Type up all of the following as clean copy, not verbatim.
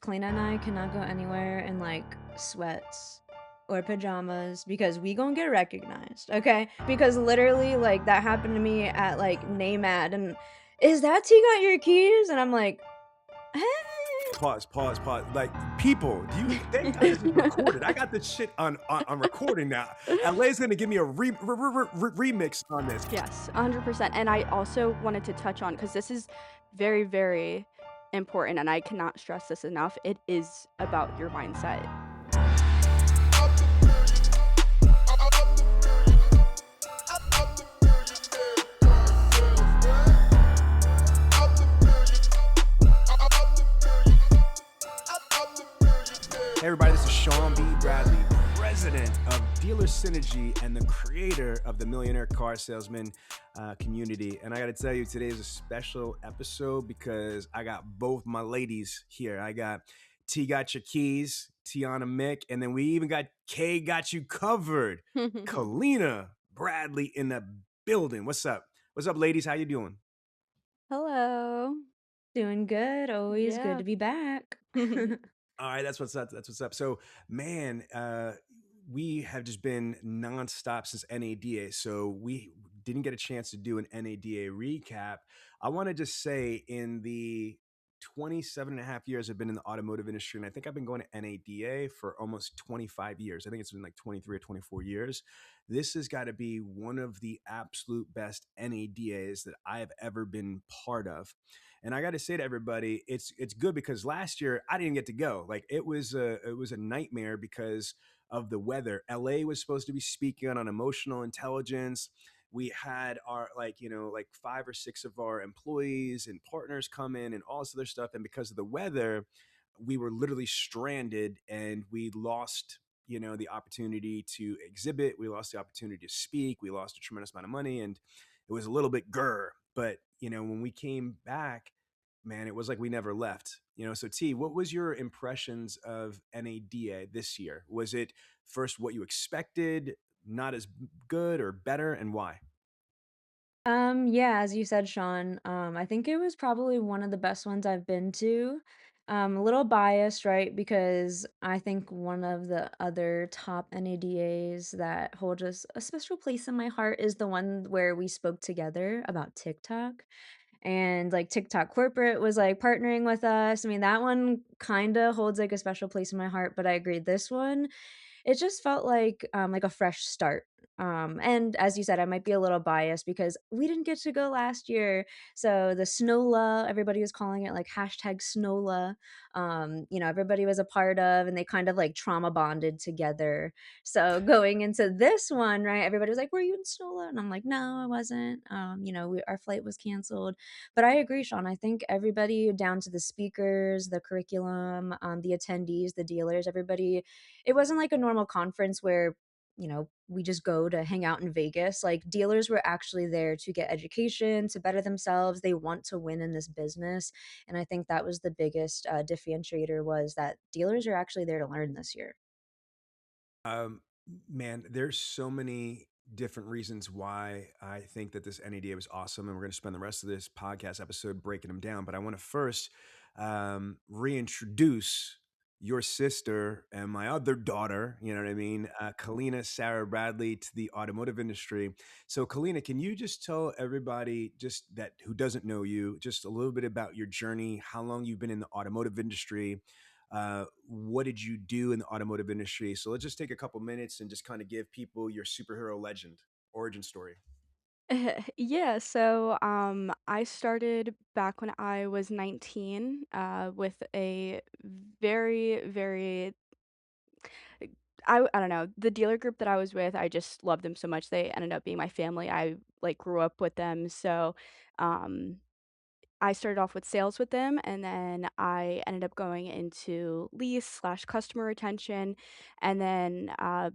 Kalina and I cannot go anywhere in like sweats or pajamas because we gonna get recognized, okay? Because literally, like that happened to me at like NAMAD, and is that T got your keys? And I'm like, hey. Pause. Like, people, thank God this is recorded. I got this shit on recording now. LA's gonna give me a remix on this. Yes, 100%. And I also wanted to touch on, because this is very, very important, and I cannot stress this enough. It is about your mindset. Hey everybody, this is Sean B. Bradley, president of Dealer Synergy and the creator of the Millionaire Car Salesman community. And I got to tell you, today is a special episode because I got both my ladies here. I got T got your keys, Tianna, Mick, and then we even got K got you covered. Kalina Bradley in the building. What's up? What's up, ladies? How you doing? Hello. Doing good. Always good Yeah. to be back. All right, that's what's up. That's what's up. So, man, we have just been nonstop since NADA. So we didn't get a chance to do an NADA recap. I want to just say, in the 27 and a half years I've been in the automotive industry, and I think I've been going to NADA for almost 25 years. I think it's been like 23 or 24 years. This has got to be one of the absolute best NADAs that I have ever been part of. And I got to say to everybody, it's good because last year I didn't get to go. Like it was a nightmare because of the weather. LA was supposed to be speaking on emotional intelligence. We had our like 5 or 6 of our employees and partners come in and all this other stuff. And because of the weather, we were literally stranded and we lost the opportunity to exhibit. We lost the opportunity to speak. We lost a tremendous amount of money, and it was a little bit but when we came back, man, it was like we never left. So T, what was your impressions of NADA this year? Was it first what you expected, not as good or better, and why? Yeah, as you said, Sean, I think it was probably one of the best ones I've been to. A little biased, right? Because I think one of the other top NADAs that hold us a special place in my heart is the one where we spoke together about TikTok. And like TikTok corporate was like partnering with us. I mean, that one kind of holds like a special place in my heart, but I agree. This one, it just felt like a fresh start. And as you said, I might be a little biased because we didn't get to go last year. So the Snola, everybody was calling it like hashtag Snola. Everybody was a part of, and they kind of like trauma bonded together. So going into this one, right, everybody was like, "Were you in Snola?" And I'm like, "No, I wasn't." Our flight was canceled. But I agree, Sean. I think everybody, down to the speakers, the curriculum, the attendees, the dealers, everybody, it wasn't like a normal conference where we just go to hang out in Vegas. Like dealers were actually there to get education, to better themselves. They want to win in this business, and I think that was the biggest differentiator, was that dealers are actually there to learn this year. Um, Man, there's so many different reasons why I think that this NADA was awesome, and we're going to spend the rest of this podcast episode breaking them down. But I want to first reintroduce your sister and my other daughter, you know what I mean, Kalina Sarah Bradley, to the automotive industry. So, Kalina, can you just tell everybody just that who doesn't know you, just a little bit about your journey, how long you've been in the automotive industry, what did you do in the automotive industry? So let's just take a couple minutes and just kind of give people your superhero legend origin story. Yeah, so I started back when I was 19 with a very, very I don't know, the dealer group that I was with, I just loved them so much. They ended up being my family. I like grew up with them. So um I started off with sales with them, and then I ended up going into lease slash customer retention, and then I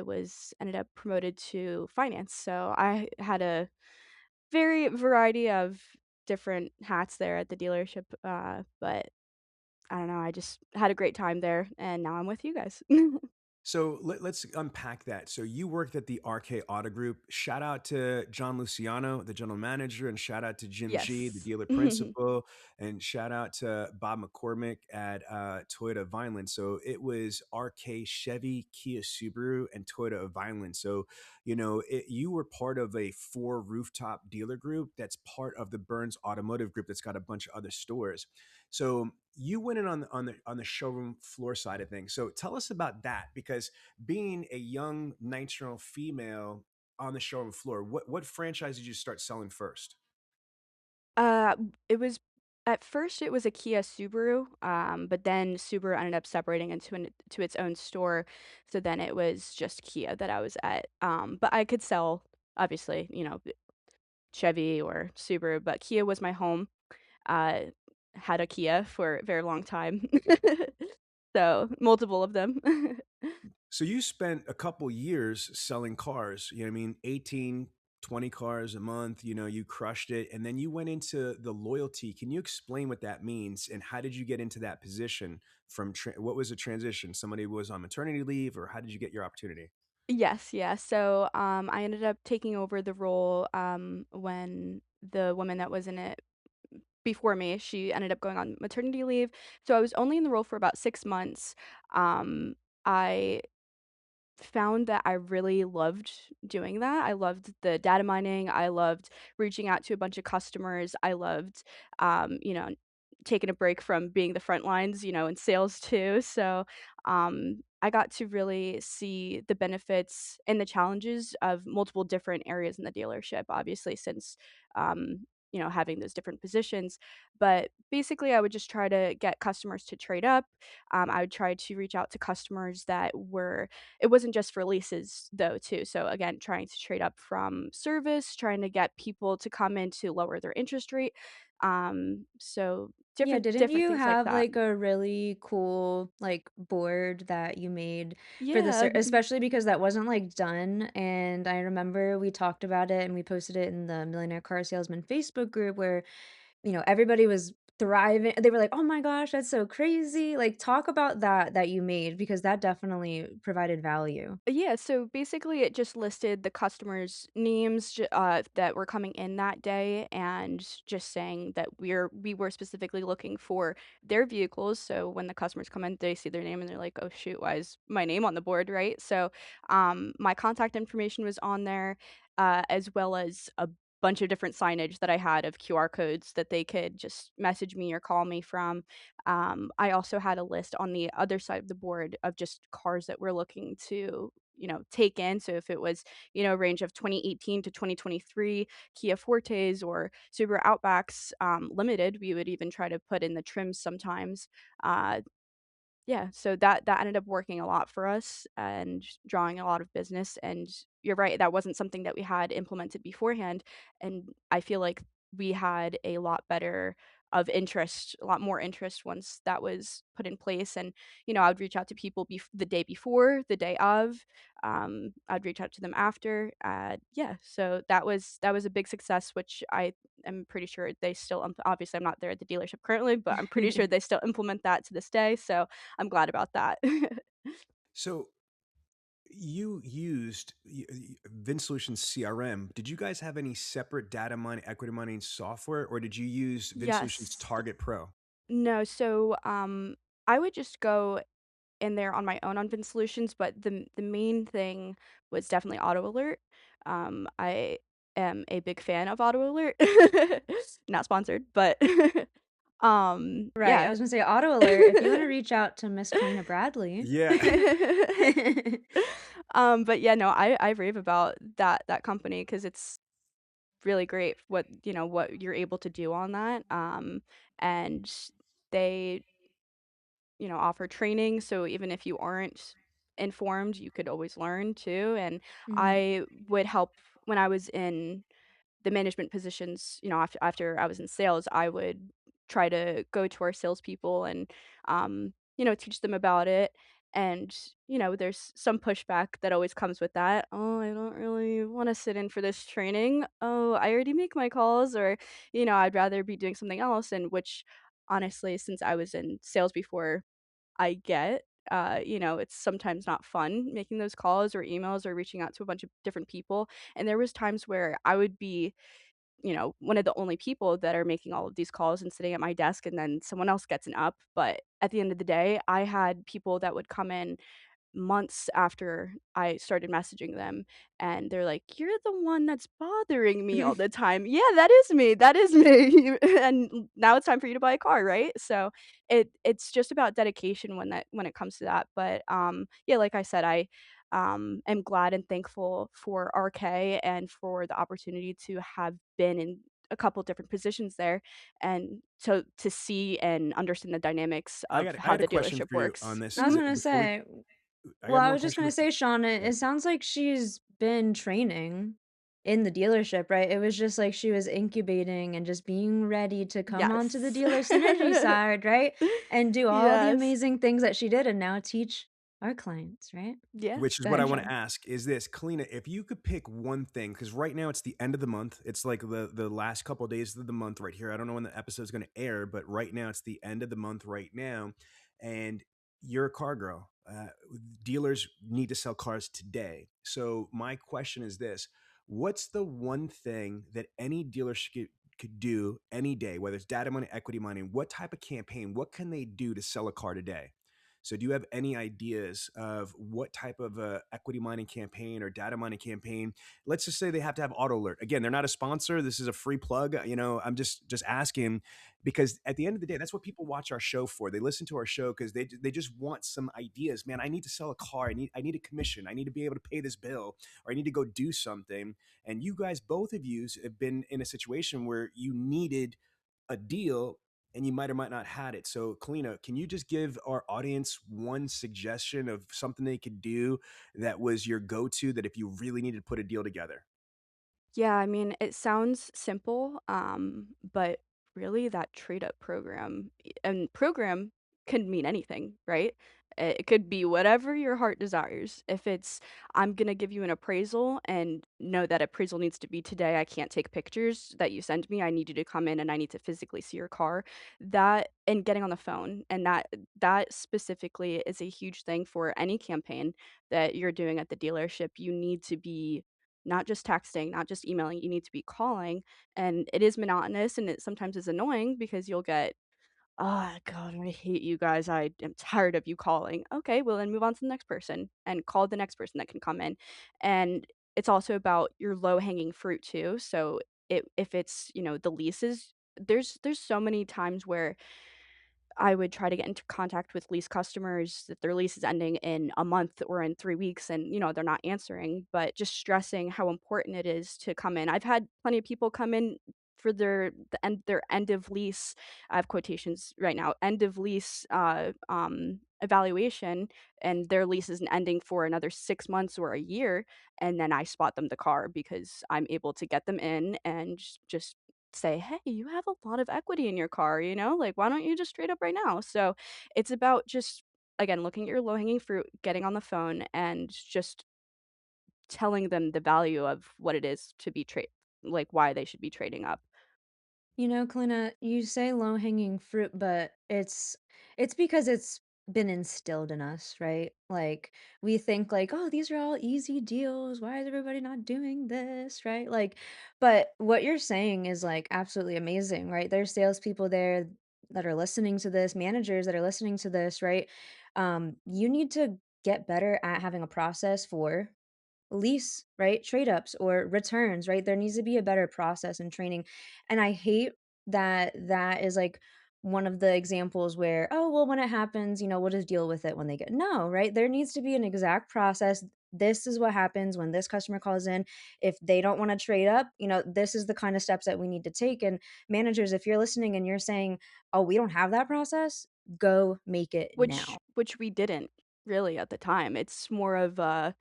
was ended up promoted to finance. So I had a very variety of different hats there at the dealership, but I don't know, I just had a great time there, and now I'm with you guys. So let's unpack that. So you worked at the RK Auto Group. Shout out to John Luciano, the general manager, and shout out to Jim G, the Yes. dealer principal, and shout out to Bob McCormick at Toyota of Vineland. So it was RK Chevy, Kia Subaru, and Toyota of Vineland. So you were part of a 4 rooftop dealer group that's part of the Burns Automotive Group that's got a bunch of other stores. So you went in on the showroom floor side of things. So tell us about that, because being a young 19-year-old female on the showroom floor, what franchise did you start selling first? Uh, it was at first it was a Kia Subaru, but then Subaru ended up separating to its own store, so then it was just Kia that I was at. But I could sell obviously, Chevy or Subaru, but Kia was my home. Uh, had a Kia for a very long time. So, multiple of them. So you spent a couple years selling cars, you know what I mean? 18, 20 cars a month, you crushed it. And then you went into the loyalty. Can you explain what that means? And how did you get into that position what was the transition? Somebody was on maternity leave, or how did you get your opportunity? Yes, yeah. So, I ended up taking over the role, when the woman that was in it before me, she ended up going on maternity leave. So I was only in the role for about 6 months. I found that I really loved doing that. I loved the data mining. I loved reaching out to a bunch of customers. I loved, taking a break from being the front lines, in sales too. So, I got to really see the benefits and the challenges of multiple different areas in the dealership, obviously, since, having those different positions. But basically, I would just try to get customers to trade up. I would try to reach out to customers that were it wasn't just for leases though too. So again, trying to trade up from service, trying to get people to come in to lower their interest rate. So Yeah, different didn't different you things like have, that. like, a really cool, like, board that you made for the Yeah. especially because that wasn't, like, done, and I remember we talked about it and we posted it in the Millionaire Car Salesman Facebook group where, everybody was thriving. They were like, "Oh my gosh, that's so crazy." Like, talk about that you made because that definitely provided value. Yeah, so basically it just listed the customers' names that were coming in that day and just saying that we were specifically looking for their vehicles. So when the customers come in, they see their name and they're like, "Oh shoot, why is my name on the board?" Right? So my contact information was on there, as well as a bunch of different signage that I had of QR codes that they could just message me or call me from. I also had a list on the other side of the board of just cars that we're looking to, take in. So if it was, range of 2018 to 2023 Kia Fortes or Subaru Outbacks, limited, we would even try to put in the trims sometimes. Uh, yeah, so that ended up working a lot for us and drawing a lot of business, and you're right, that wasn't something that we had implemented beforehand, and I feel like we had a lot better of interest, a lot more interest once that was put in place, and, I would reach out to people the day before, the day of, I'd reach out to them after, yeah, so that was a big success, which I'm pretty sure they still obviously, I'm not there at the dealership currently, but I'm pretty sure they still implement that to this day, so I'm glad about that. So you used VinSolutions CRM. Did you guys have any separate data mining, equity mining software, or did you use VinSolutions Yes. Target Pro? No, so, I would just go in there on my own on Vin Solutions, but the main thing was definitely Auto Alert. I am a big fan of Auto Alert. Not sponsored, but, Right, I yeah. was gonna say auto alert, if you wanna reach out to Miss Kalina Bradley. Yeah. But yeah, no, I rave about that company because it's really great what you're able to do on that, and they, offer training, so even if you aren't informed, you could always learn too, and Mhm. I would help when I was in the management positions, after I was in sales, I would try to go to our salespeople and, teach them about it. And, there's some pushback that always comes with that. Oh, I don't really want to sit in for this training. Oh, I already make my calls, or, I'd rather be doing something else. And which, honestly, since I was in sales before, I get. it's sometimes not fun making those calls or emails or reaching out to a bunch of different people, and there was times where I would be, one of the only people that are making all of these calls and sitting at my desk, and then someone else gets an up, but at the end of the day, I had people that would come in months after I started messaging them, and they're like, "You're the one that's bothering me all the time." "Yeah, that is me, and now it's time for you to buy a car, right?" So, it's just about dedication when it comes to that, but, yeah, like I said, am glad and thankful for RK and for the opportunity to have been in a couple different positions there, and to see and understand the dynamics of I how got a the question dealership for you on works. this. I was Mhm. gonna Before we, say I well, got I one was just question gonna say, Sean, before. it sounds like she's been training in the dealership, right? It was just like she was incubating and just being ready to come onto the Yes. dealer synergy side, right? And do all the Yes. amazing things that she did and now teach our clients, right? Yeah, Which is Go what I ahead, wanna Sean. ask is this, Kalina, if you could pick one thing, because right now it's the end of the month, it's like the last couple of days of the month right here. I don't know when the episode is gonna air, but right now it's the end of the month right now, and you're a car girl. Dealers need to sell cars today. So my question is this: what's the one thing that any dealership could do any day, whether it's data mining, equity mining, what type of campaign, what can they do to sell a car today? So, do you have any ideas of what type of equity mining campaign or data mining campaign? Let's just say they have to have auto alert. Again, they're not a sponsor. This is a free plug. I'm just asking because at the end of the day, that's what people watch our show for. They listen to our show because they just want some ideas. Man, I need to sell a car. I need a commission. I need to be able to pay this bill, or I need to go do something. And you guys, both of you, have been in a situation where you needed a deal and you might or might not had it. So, Kalina, can you just give our audience one suggestion of something they could do that was your go-to that if you really needed to put a deal together? Yeah, I mean, it sounds simple, but really that trade up program and program can mean anything, right? It could be whatever your heart desires. If it's, I'm gonna give you an appraisal and know that appraisal needs to be today. I can't take pictures that you send me. I need you to come in and I need to physically see your car. That and getting on the phone and that specifically is a huge thing for any campaign that you're doing at the dealership. You need to be not just texting, not just emailing, you need to be calling, and it is monotonous and it sometimes is annoying because you'll get, "Oh god, I hate you guys, I am tired of you calling." Okay, well, then move on to the next person and call the next person that can come in, and it's also about your low-hanging fruit too, so if it's, the leases, there's so many times where I would try to get into contact with lease customers that their lease is ending in a month or in 3 weeks and, they're not answering, but just stressing how important it is to come in. I've had plenty of people come in for their end of lease, I have quotations right now, end of lease, evaluation, and their lease isn't ending for another 6 months or a year, and then I spot them the car because I'm able to get them in and just say, "Hey, you have a lot of equity in your car, like, why don't you just trade up right now?" So, it's about just, again, looking at your low-hanging fruit, getting on the phone, and just telling them the value of what it is to be trade like, why they should be trading up. You know, Kalina, you say low-hanging fruit, but it's because it's been instilled in us, right? Like we think like, "Oh, these are all easy deals. Why is everybody not doing this?" Right? Like, but what you're saying is like absolutely amazing, right? There's salespeople there that are listening to this, managers that are listening to this, right? You need to get better at having a process for lease, right? Trade ups or returns, right? There needs to be a better process and training. And I hate that that is like one of the examples where, oh, well, when it happens, we'll just deal with it when they get. No, right? There needs to be an exact process. This is what happens when this customer calls in. If they don't want to trade up, this is the kind of steps that we need to take. And managers, if you're listening and you're saying, oh, we don't have that process, go make it now. Which we didn't really at the time. It's more of a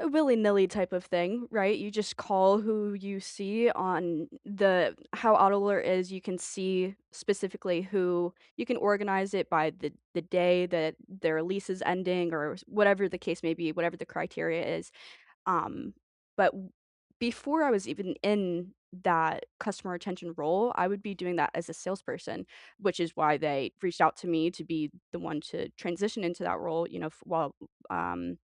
willy-nilly type of thing, right? You just call who you see on the how Auto Alert is, you can see specifically who you can organize it by the day that their lease is ending or whatever the case may be, whatever the criteria is. Um, but before I was even in that customer retention role, I would be doing that as a salesperson, which is why they reached out to me to be the one to transition into that role, while um,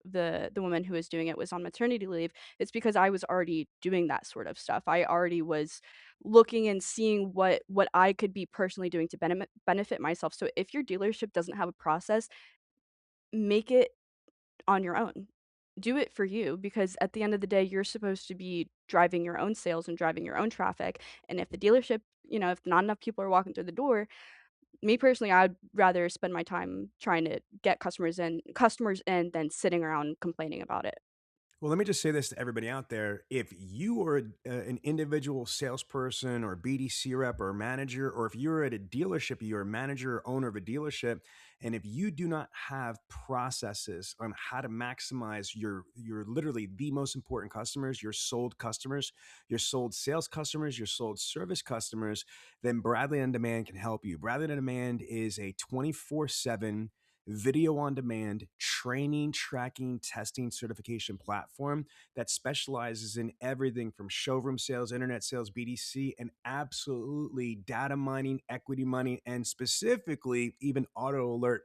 the woman who was doing it was on maternity leave. It's because I was already doing that sort of stuff. I already was looking and seeing what I could be personally doing to benefit myself. So if your dealership doesn't have a process, make it on your own. Do it for you because at the end of the day, you're supposed to be driving your own sales and driving your own traffic. And if the dealership, if not enough people are walking through the door, me personally, I'd rather spend my time trying to get customers in than sitting around complaining about it. Well, let me just say this to everybody out there. If you are an individual salesperson or BDC rep or manager, or if you're at a dealership, you're a manager or owner of a dealership, and if you do not have processes on how to maximize your literally the most important customers, your sold sales customers, your sold service customers, then Bradley on Demand can help you. Bradley on Demand is a 24/7 video on demand training, tracking, testing, certification platform that specializes in everything from showroom sales, internet sales, BDC, and absolutely data mining, equity mining, and specifically even auto alert,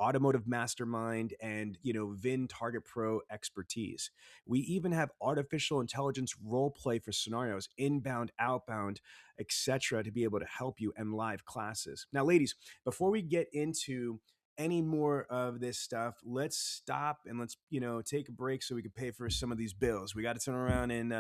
automotive mastermind, and VIN Target Pro expertise. We even have artificial intelligence role play for scenarios, inbound, outbound, etc., to be able to help you and live classes. Now, ladies, before we get into any more of this stuff, let's stop and let's take a break so we can pay for some of these bills. We got to turn around and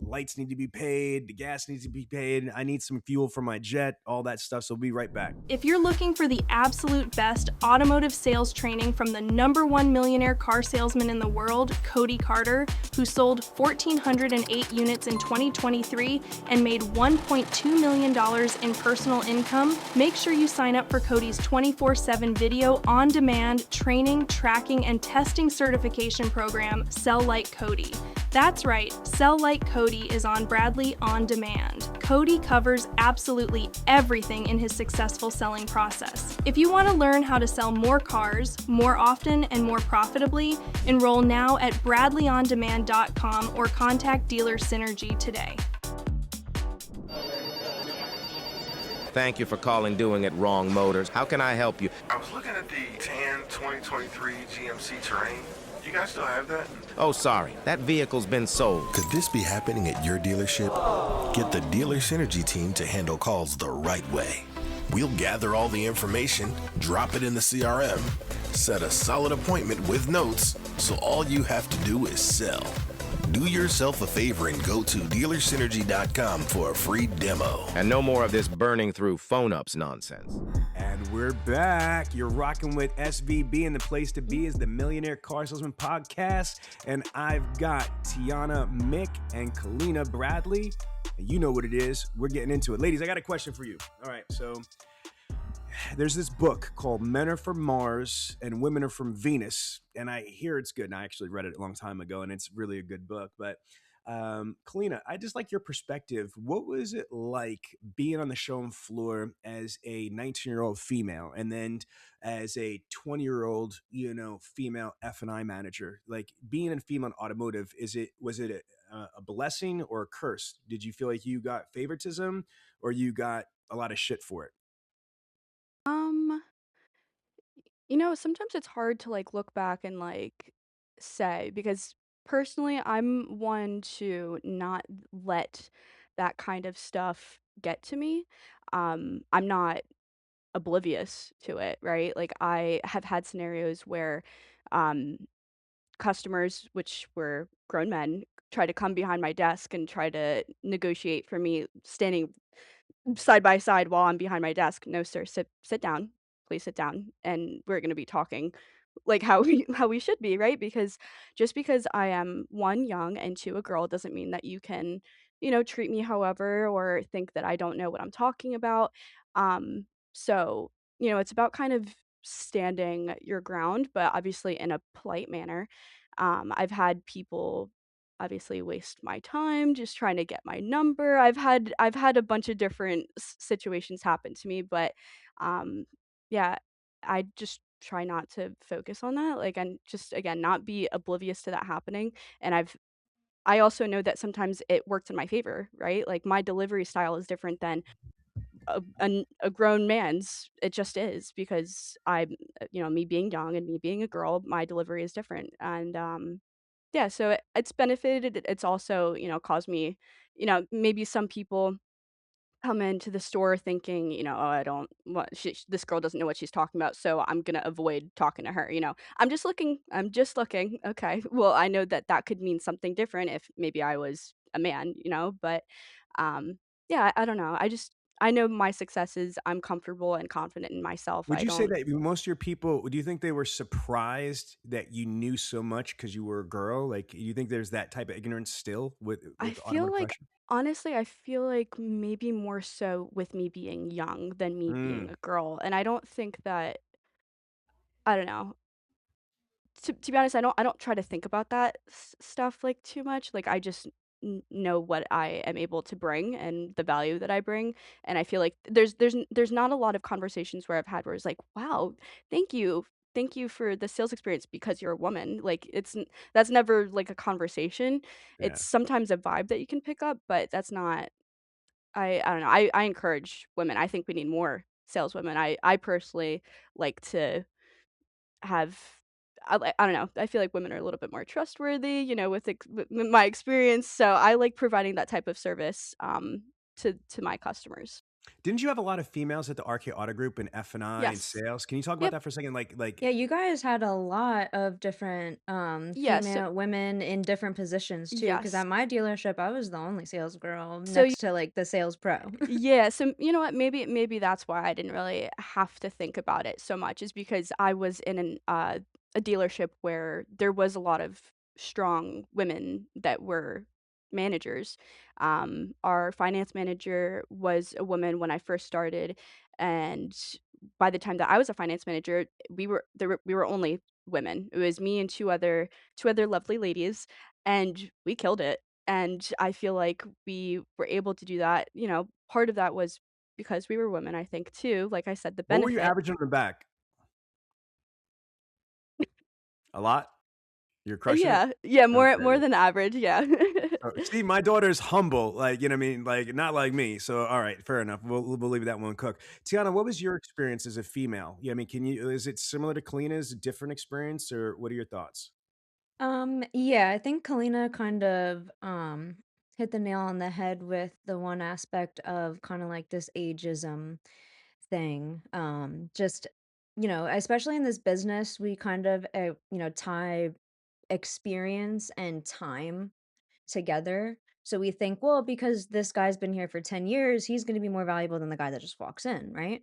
lights need to be paid, the gas needs to be paid, I need some fuel for my jet, all that stuff. So we'll be right back. If you're looking for the absolute best automotive sales training from the #1 millionaire car salesman in the world, Cody Carter, who sold 1,408 units in 2023 and made $1.2 million in personal income, make sure you sign up for Cody's 24/7 video on demand training, tracking, and testing certification program, Sell Like Cody. That's right, Sell Like Cody is on Bradley On Demand. Cody covers absolutely everything in his successful selling process. If you want to learn how to sell more cars, more often, and more profitably, enroll now at bradleyondemand.com or contact Dealer Synergy today. Thank you for calling Doing It Wrong Motors. How can I help you? I was looking at the tan 2023 GMC Terrain. You guys still have that? Oh, sorry. That vehicle's been sold. Could this be happening at your dealership? Get the Dealer Synergy team to handle calls the right way. We'll gather all the information, drop it in the CRM, set a solid appointment with notes, so all you have to do is sell. Do yourself a favor and go to dealersynergy.com for a free demo. And no more of this burning through phone-ups nonsense. And we're back. You're rocking with SVB, and the place to be is the Millionaire Car Salesman Podcast. And I've got Tianna, Mick, and Kalina Bradley. And you know what it is. We're getting into it. Ladies, I got a question for you. All right, so there's this book called Men Are From Mars and Women Are From Venus. And I hear it's good. And I actually read it a long time ago, and it's really a good book. But Kalina, I just like your perspective. What was it like being on the showroom floor as a 19-year-old female, and then as a 20-year-old, female F&I manager? Like being in female automotive, was it a blessing or a curse? Did you feel like you got favoritism, or you got a lot of shit for it? Um, Sometimes it's hard to look back and say because personally I'm one to not let that kind of stuff get to me. I'm not oblivious to it, right? Like I have had scenarios where um customers, which were grown men, try to come behind my desk and try to negotiate for me standing side by side while I'm behind my desk. "No, sir, sit down. Please sit down, and we're gonna be talking like how we how we should be," right? Because just because I am, 1, young, and 2, a girl, doesn't mean that you can, treat me however or think that I don't know what I'm talking about. So, it's about kind of standing your ground, but obviously in a polite manner. I've had people obviously waste my time just trying to get my number. I've had a bunch of different situations happen to me, but um yeah, I just try not to focus on that, like, and just again not be oblivious to that happening. And I've I also know that sometimes it works in my favor, right? Like, my delivery style is different than a grown man's. It just is because me being young and me being a girl, my delivery is different, and, yeah, so it's benefited, it's also, caused me maybe some people come into the store thinking, "Oh, I don't what this girl doesn't know what she's talking about, so I'm gonna avoid talking to her," I'm just looking." Okay, well, I know that that could mean something different if maybe I was a man, but, yeah, I don't know, I know my successes, I'm comfortable and confident in myself, Would I you say don't. that most of your people, do you think they were surprised that you knew so much because you were a girl? Like, you think there's that type of ignorance still I with the feel automotive like profession? honestly, I feel like maybe more so with me being young than me being Mm, a girl, and I don't think that I don't know. To be honest, I don't try to think about that stuff, like, too much, like, I just know what I am able to bring and the value that I bring, and I feel like there's not a lot of conversations where I've had where it's like, "Wow, thank you. Thank you for the sales experience because you're a woman." Like, that's never, like, a conversation. yeah. It's sometimes a vibe that you can pick up, but that's not I don't know, I encourage women, I think we need more saleswomen. I personally like to have I don't know, I feel like women are a little bit more trustworthy, with my experience, so I like providing that type of service, to my customers. Didn't you have a lot of females at the RK Auto Group in F&I and Yes. sales? Can you talk about Yep. that for a second? Yeah, you guys had a lot of different, Yeah, so female women in different positions too. Because yes. at my dealership, I was the only sales girl So next to, like, the sales pro. yeah, so you know what? Maybe that's why I didn't really have to think about it so much is because I was in a dealership where there was a lot of strong women that were managers. Our finance manager was a woman when I first started, and by the time that I was a finance manager, we were only women. It was me and two other lovely ladies, and we killed it. And I feel like we were able to do that, part of that was because we were women, I think, too, like I said, the what were you benefit. averaging in the back? A lot? You're crushing it? Yeah, yeah, more Okay. than average, yeah. See, my daughter's humble, like, you know what I mean? Like, not like me. So, all right, fair enough. We'll leave that one cook. Tiana, what was your experience as a female? Yeah, I mean, is it similar to Kalina's, a different experience, or what are your thoughts? Yeah, I think Kalina kind of hit the nail on the head with the one aspect of kind of like this ageism thing. Just especially in this business, we kind of tie experience and time together. So we think, well, because this guy's been here for 10 years, he's going to be more valuable than the guy that just walks in, right?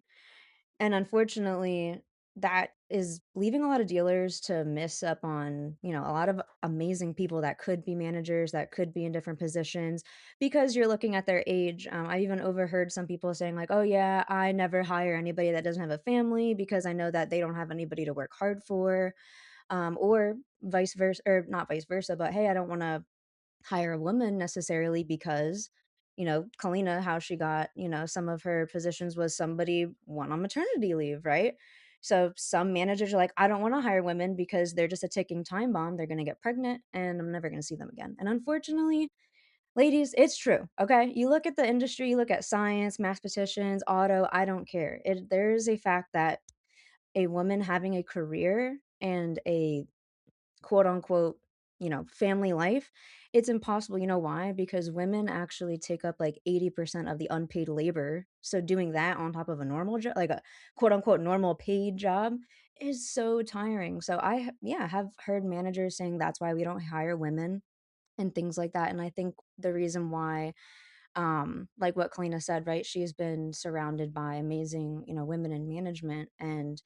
And unfortunately, that is leaving a lot of dealers to miss up on, a lot of amazing people that could be managers, that could be in different positions because you're looking at their age. I even overheard some people saying, like, oh, yeah, I never hire anybody that doesn't have a family because I know that they don't have anybody to work hard for. Or vice versa, or not vice versa, but hey, I don't want to hire a woman necessarily because, Kalina, how she got, some of her positions was somebody went on maternity leave, right? So some managers are like, I don't want to hire women because they're just a ticking time bomb. They're going to get pregnant and I'm never going to see them again. And unfortunately, ladies, it's true. Okay. You look at the industry, you look at science, mathematicians, auto, I don't care. There is a fact that a woman having a career and a quote unquote, family life, it's impossible. You know why? Because women actually take up like 80% of the unpaid labor. So doing that on top of a normal job, like a quote unquote normal paid job, is so tiring. So yeah, have heard managers saying that's why we don't hire women and things like that. And I think the reason why, like what Kalina said, right? She's been surrounded by amazing, women in management. And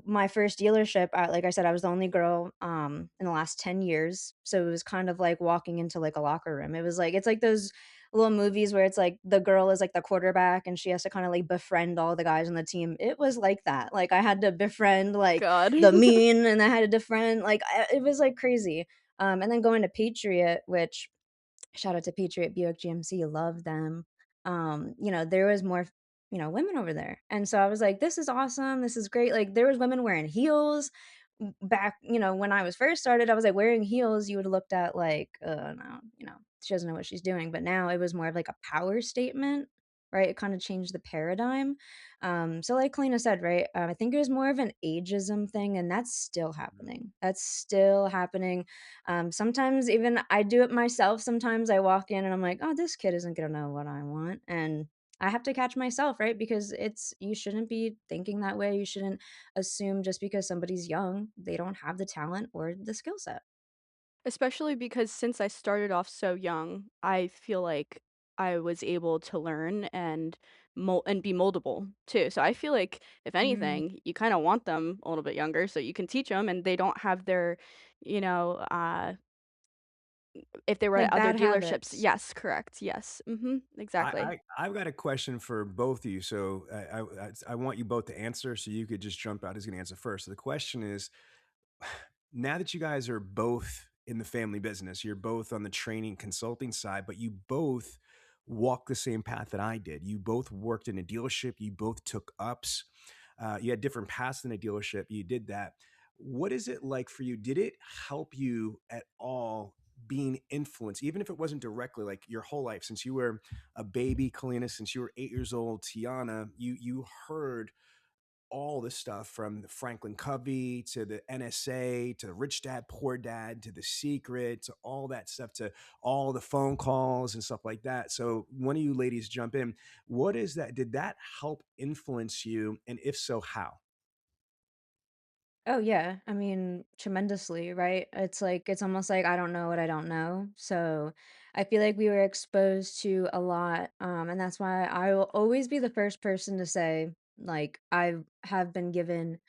my first dealership, like I said, I was the only girl, in the last 10 years, so it was kind of like walking into, like, a locker room. It was like it's like those little movies where it's like the girl is, like, the quarterback, and she has to kinda, like, befriend all the guys on the team. It was like that. Like, I had to befriend, like, God. the mean, and I had to defriend like, it was, like, crazy. And then going to Patriot, which shout out to Patriot Buick GMC, love them. There was more, women over there. And so I was like, this is awesome. This is great. Like there was women wearing heels, back, when I was first started, I was like wearing heels, you would have looked at like, no, she doesn't know what she's doing. But now it was more of like a power statement, right? It kind of changed the paradigm. So like Kalina said, right? I think it was more of an ageism thing, and that's still happening. That's still happening. Sometimes even I do it myself. Sometimes I walk in and I'm like, oh, this kid isn't gonna know what I want, and I have to catch myself, right? Because you shouldn't be thinking that way. You shouldn't assume just because somebody's young, they don't have the talent or the skill set. Especially because since I started off so young, I feel like I was able to learn and be moldable too. So I feel like if Mm, anything, you kind of want them a little bit younger so you can teach them and they don't have their, you know, if they were at like other bad dealerships. habits. Yes, correct. Yes. Exactly. I've got a question for both of you. So I want you both to answer. So you could just jump out. Who's going to answer first? So the question is, now that you guys are both in the family business, you're both on the training consulting side, but you both walk the same path that I did. You both worked in a dealership. You both took ups. You had different paths in a dealership. You did that. What is it like for you? Did it help you at all being influenced, even if it wasn't directly, like your whole life, since you were a baby, Kalina, since you were 8 years old, Tianna, you heard all the stuff from the Franklin Covey to the NSA to Rich Dad Poor Dad to The Secret to all that stuff to all the phone calls and stuff like that. So one of you ladies jump in. What is that? Did that help influence you? And if so, how? Oh yeah, I mean, tremendously, right? It's almost like I don't know what I don't know. So I feel like we were exposed to a lot, and that's why I will always be the first person to say, like, I have been given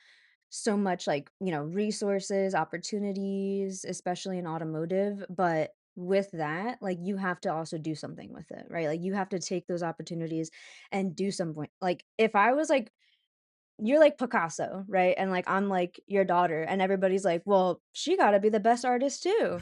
so much, like, resources, opportunities, especially in automotive. But with that, like, you have to also do something with it, right? Like, you have to take those opportunities and do something. Like, if I was like, you're like Picasso, right? And like, I'm like your daughter, and everybody's like, well, she got to be the best artist too.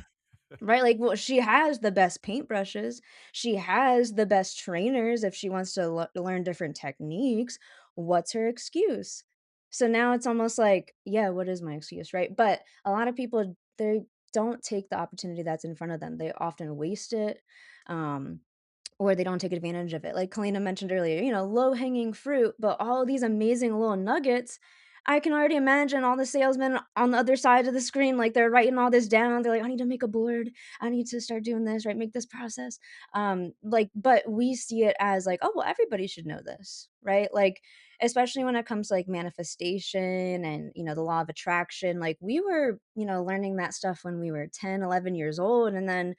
Right, like, well, she has the best paintbrushes, she has the best trainers if she wants to learn different techniques. What's her excuse? So now it's almost like, yeah, what is my excuse, right? But a lot of people, they don't take the opportunity that's in front of them. They often waste it, um, or they don't take advantage of it. Like Kalina mentioned earlier, low hanging fruit, but all of these amazing little nuggets. I can already imagine all the salesmen on the other side of the screen, like they're writing all this down. They're like, I need to make a board. I need to start doing this, right? Make this process. Like, but we see it as like, oh, well, everybody should know this, right? Like, especially when it comes to like manifestation and, the law of attraction. Like, we were, learning that stuff when we were 10, 11 years old. And then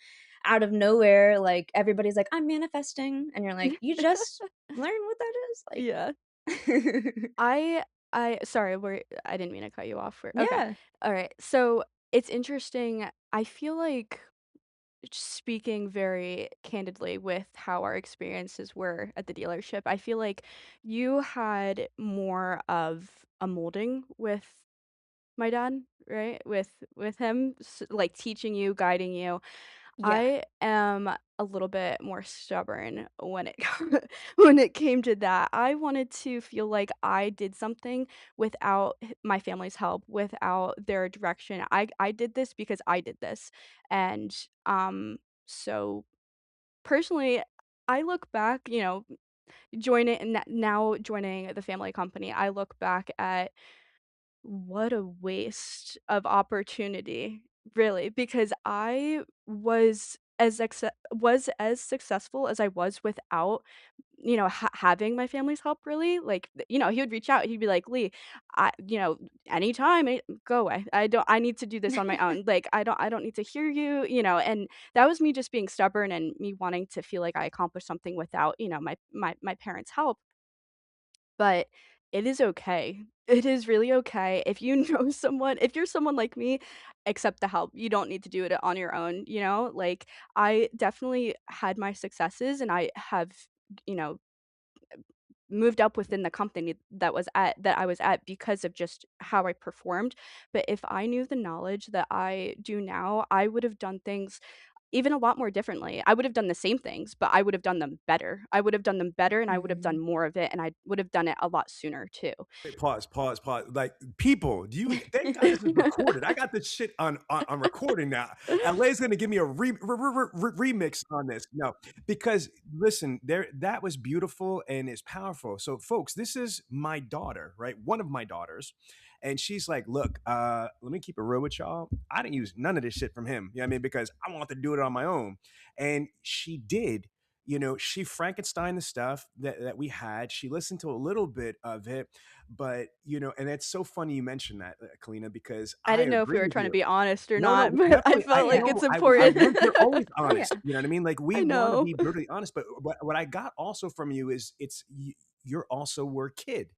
out of nowhere, like, everybody's like, "I'm manifesting," and you're like, "You just learn what that is?" Yeah. Like I I sorry, I didn't mean to cut you off. Okay. Yeah. All right. So it's interesting. I feel like speaking very candidly with how our experiences were at the dealership, I feel like you had more of a molding with my dad, right? With him, like teaching you, guiding you. Yeah. I am a little bit more stubborn when it when it came to that. I wanted to feel like I did something without my family's help, without their direction. I did this because I did this. And so personally, I look back, now joining the family company, I look back at what a waste of opportunity, really, because I was as successful as I was without, having my family's help, really. Like, he would reach out, he'd be like, "Lee, anytime, go away. I need to do this on my own. Like, I don't need to hear you," and that was me just being stubborn and me wanting to feel like I accomplished something without, my parents' help. But it is okay. It is really okay if you know someone if you're someone like me, accept the help. You don't need to do it on your own, you know? Like, I definitely had my successes, and I have, you know, moved up within the company that I was at because of just how I performed. But if I knew the knowledge that I do now, I would have done things even a lot more differently. I would have done the same things, but I would have done them better. I would have done them better, and I would have done Mhm. more of it, and I would have done it a lot sooner too. Wait, pause, pause, pause. Like, people, do you thank God this is recorded. I got this shit on recording now. LA's gonna give me a remix on this. No, because listen, that was beautiful and it's powerful. So, folks, this is my daughter, right? One of my daughters. And she's like, look, let me keep it real with y'all. I didn't use none of this shit from him. You know what I mean? Because I want to do it on my own. And she did. She Frankenstein the stuff that we had. She listened to a little bit of it, but and it's so funny you mentioned that, Kalina, because I I didn't know if we agree were with trying to you. be honest or No, no, not, but I definitely. I felt like Yeah. it's no, I important. we're always Oh, yeah. honest. You know what I mean? Like, we I want to know. be brutally honest, but what I got also from you is you're also were a kid.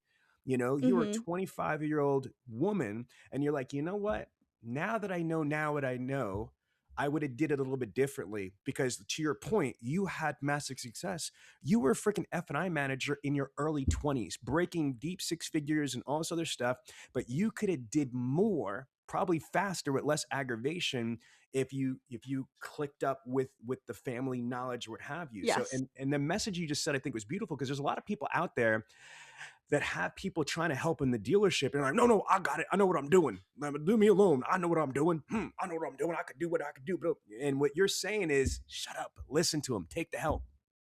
You're a Mhm. 25-year-old woman, and you're like, you know what? Now that I know now what I know, I would have did it a little bit differently because, to your point, you had massive success. You were a freaking F&I manager in your early 20s, breaking deep six figures and all this other stuff, but you could have did more, probably faster with less aggravation, if you clicked up with the family knowledge or what have you. So, Yes. and the message you just said, I think, was beautiful, because there's a lot of people out there that have people trying to help in the dealership and like, no, no, I got it. I know what I'm doing. Leave me alone. I know what I'm doing. I know what I'm doing. I could do what I could do. And what you're saying is, shut up, listen to them, take the help.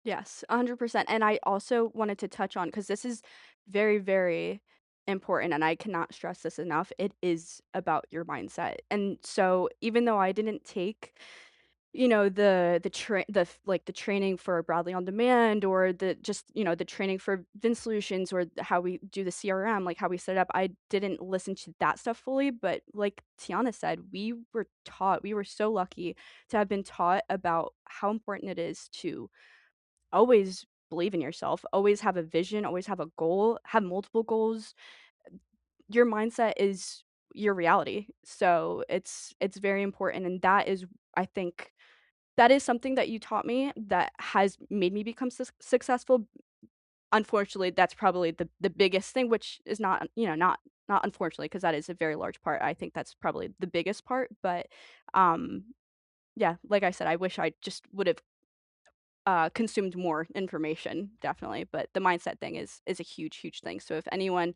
Yes, 100%. And I also wanted to touch on, because this is very, very important, and I cannot stress this enough. It is about your mindset. And so, even though I didn't take, the training for Bradley on Demand, or the training for Vin Solutions, or how we do the CRM, like how we set it up, I didn't listen to that stuff fully. But like Tianna said, we were so lucky to have been taught about how important it is to always believe in yourself, always have a vision, always have a goal, have multiple goals. Your mindset is your reality. So it's very important, and that is, I think, that is something that you taught me that has made me become successful. Unfortunately, that's probably the biggest thing, which is not unfortunately, because that is a very large part. I think that's probably the biggest part, but um yeah, like I said, I wish I just would have consumed more information, definitely. But the mindset thing is a huge, huge thing. So if anyone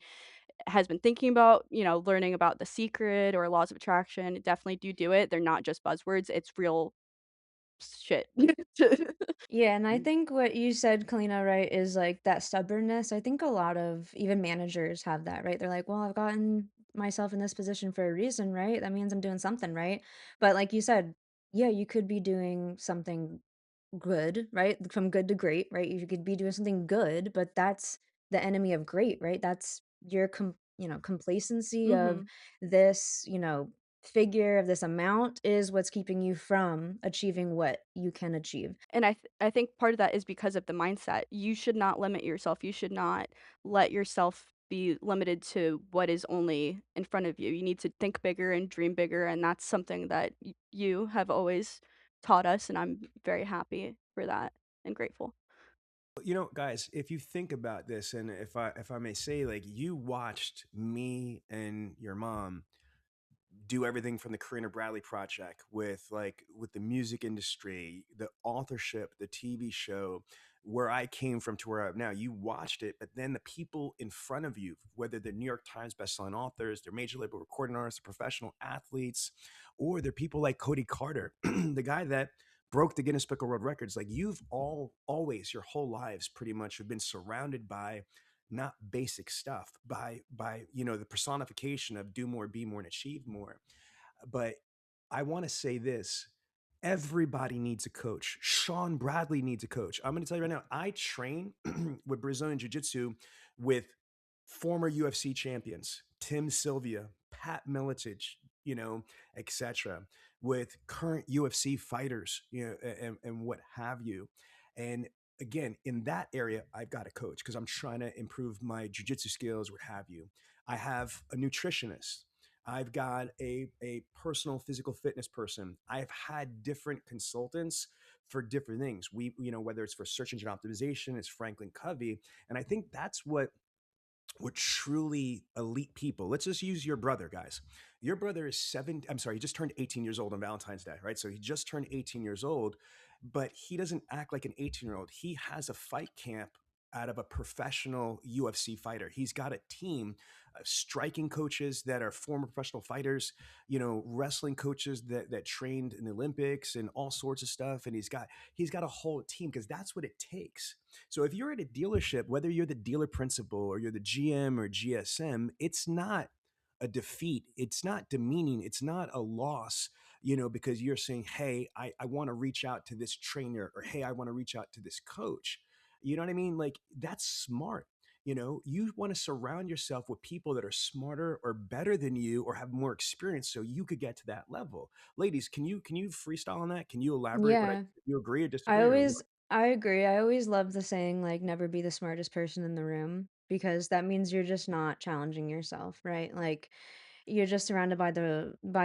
has been thinking about, learning about The Secret or laws of attraction, definitely do it. They're not just buzzwords, it's real shit. Yeah, and I think what you said, Kalina, right, is like that stubbornness. I think a lot of even managers have that, right? They're like, well, I've gotten myself in this position for a reason, right? That means I'm doing something right. But like you said, yeah, you could be doing something good, right? From good to great, right? You could be doing something good, but that's the enemy of great, right? That's your complacency of Mhm. this, figure of this amount is what's keeping you from achieving what you can achieve. And I think part of that is because of the mindset. You should not limit yourself. You should not let yourself be limited to what is only in front of you. You need to think bigger and dream bigger, and that's something that you have always taught us, and I'm very happy for that and grateful. Guys, if you think about this, and if I may say, like, you watched me and your mom do everything from the Kalina Bradley project, with the music industry, the authorship, the TV show, where I came from to where I'm now. You watched it, but then the people in front of you, whether they're New York Times bestselling authors, they're major label recording artists, professional athletes, or they're people like Cody Carter, the guy that broke the Guinness Book of World Records. Like, you've always, your whole lives pretty much, have been surrounded by not basic stuff, by the personification of do more, be more, and achieve more. But I want to say this: everybody needs a coach. Sean Bradley needs a coach. I'm going to tell you right now, I train with Brazilian Jiu-Jitsu with former UFC champions, Tim Sylvia, Pat Miletich, etc., with current UFC fighters, and what have you. And again, in that area, I've got a coach because I'm trying to improve my jiu-jitsu skills, what have you. I have a nutritionist. I've got a personal physical fitness person. I've had different consultants for different things. Whether it's for search engine optimization, it's Franklin Covey. And I think that's what with truly elite people. Let's just use your brother, guys. Your brother is I'm sorry, he just turned 18 years old on Valentine's Day, right? So he just turned 18 years old, but he doesn't act like an 18-year-old. He has a fight camp out of a professional UFC fighter. He's got a team of striking coaches that are former professional fighters, wrestling coaches that trained in the Olympics and all sorts of stuff. And he's got a whole team because that's what it takes. So if you're at a dealership, whether you're the dealer principal or you're the GM or GSM, it's not a defeat. It's not demeaning. It's not a loss, because you're saying, hey, I want to reach out to this trainer, or hey, I want to reach out to this coach. You know what I mean? Like, that's smart. You want to surround yourself with people that are smarter or better than you or have more experience so you could get to that level. Ladies, can you freestyle on that? Can you elaborate what Yeah. you agree or I disagree or what? always I agree. I always love the saying, like, never be the smartest person in the room, because that means you're just not challenging yourself, right? Like, you're just surrounded by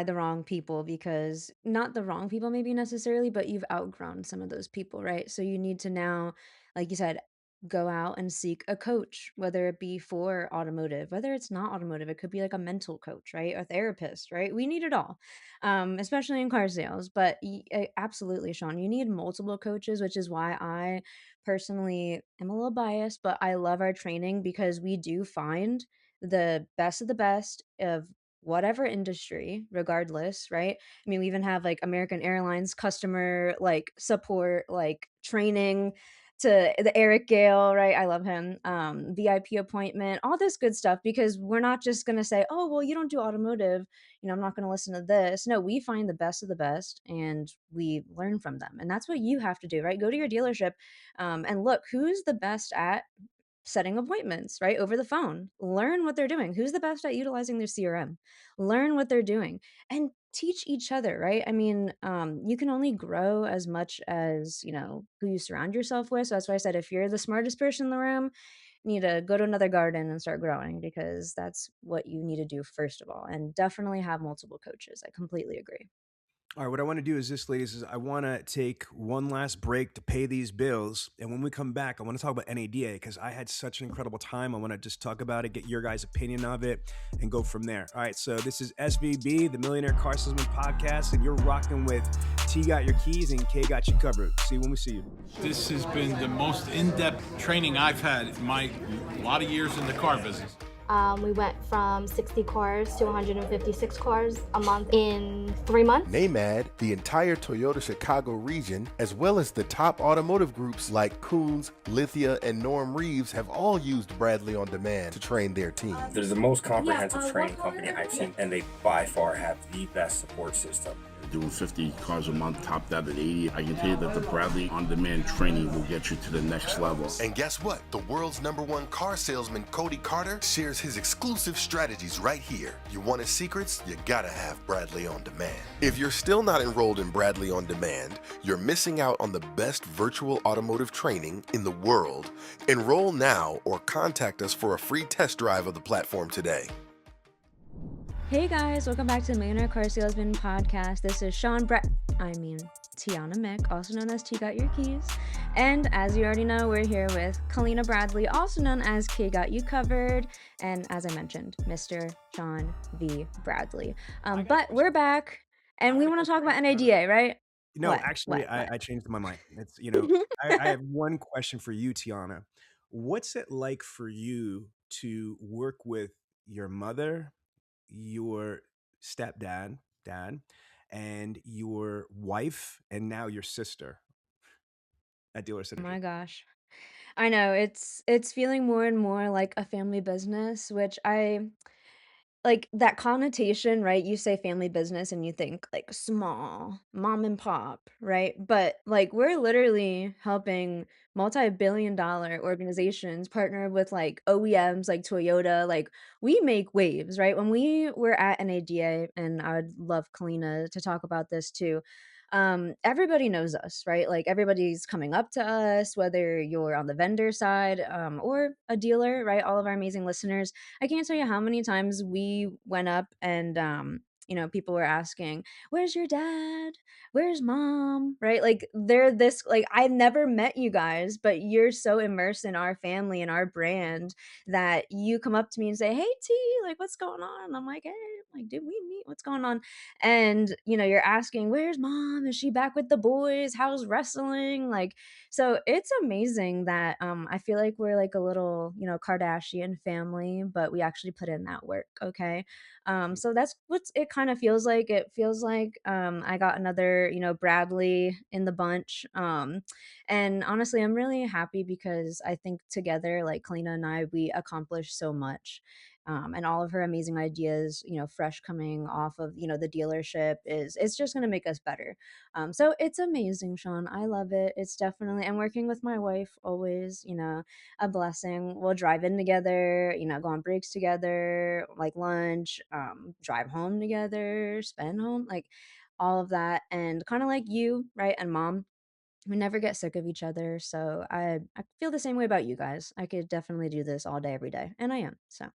the wrong people, because not the wrong people maybe necessarily, but you've outgrown some of those people, right? So you need to now, like you said, go out and seek a coach, whether it be for automotive, whether it's not automotive, it could be like a mental coach, right? A therapist, right? We need it all, especially in car sales. But absolutely, Sean, you need multiple coaches, which is why I personally am a little biased, but I love our training, because we do find the best of the best of whatever industry, regardless, right? I mean, we even have like American Airlines customer like support, like training, to the Eric Gale, right? I love him. VIP appointment, all this good stuff, because we're not just going to say, oh, well, you don't do automotive, I'm not going to listen to this. No, we find the best of the best and we learn from them. And that's what you have to do, right? Go to your dealership, and look who's the best at setting appointments, right? Over the phone. Learn what they're doing. Who's the best at utilizing their CRM? Learn what they're doing and teach each other, right? I mean, you can only grow as much as, who you surround yourself with. So that's why I said, if you're the smartest person in the room, you need to go to another garden and start growing, because that's what you need to do first of all. And definitely have multiple coaches. I completely agree. All right, what I want to do is this, ladies, is I want to take one last break to pay these bills. And when we come back, I want to talk about NADA because I had such an incredible time. I want to just talk about it, get your guys' opinion of it, and go from there. All right, so this is SVB, the Millionaire Car Salesman Podcast, and you're rocking with T Got Your Keys and K Got You Covered. See you when we see you. This has been the most in-depth training I've had in my lot of years in the car business. We went from 60 cars to 156 cars a month in 3 months. NAMAD, the entire Toyota Chicago region, as well as the top automotive groups like Coons, Lithia, and Norm Reeves have all used Bradley On Demand to train their team. They're the most comprehensive training company I've seen, and they by far have the best support system. Doing 50 cars a month, topped out at 80. I can tell you that the Bradley On-Demand training will get you to the next level. And guess what? The world's #1 car salesman, Cody Carter, shares his exclusive strategies right here. You want his secrets? You gotta have Bradley On Demand. If you're still not enrolled in Bradley On Demand, you're missing out on the best virtual automotive training in the world. Enroll now or contact us for a free test drive of the platform today. Hey guys, welcome back to the Millionaire Car Salesman Podcast. This is Tianna Mick, also known as T Got Your Keys. And as you already know, we're here with Kalina Bradley, also known as K Got You Covered. And as I mentioned, Mr. Sean V. Bradley. But we're back and we want to talk about NADA, right? No, What? actually, What? I changed my mind. It's, I have one question for you, Tianna. What's it like for you to work with your mother, your stepdad, and your wife, and now your sister at Dealer Oh my Synergy? gosh. I know it's feeling more and more like a family business, which I like that connotation, right? You say family business and you think like small, mom and pop, right? But like we're literally helping multi-billion dollar organizations partner with like OEMs like Toyota. Like we make waves, right? When we were at NADA, and I would love Kalina to talk about this too. Everybody knows us, right? Like everybody's coming up to us, whether you're on the vendor side, or a dealer, right? All of our amazing listeners, I can't tell you how many times we went up and people were asking, "Where's your dad? Where's mom?" Right? Like they're this like I've never met you guys, but you're so immersed in our family and our brand that you come up to me and say, "Hey T, like what's going on?" And I'm like, "Hey, like did we meet? What's going on?" And you're asking, "Where's mom? Is she back with the boys? How's wrestling?" Like so it's amazing that I feel like we're like a little, Kardashian family, but we actually put in that work, okay? So that's what it kind of feels like. It feels like I got another, Bradley in the bunch. And honestly, I'm really happy because I think together, like Kalina and I, we accomplished so much. And all of her amazing ideas, fresh coming off of, the dealership it's just going to make us better. So it's amazing, Sean. I love it. It's definitely, and working with my wife always, a blessing. We'll drive in together, go on breaks together, like lunch, drive home together, spend home, like all of that. And kind of like you, right? And mom, we never get sick of each other. So I feel the same way about you guys. I could definitely do this all day, every day. And I am. So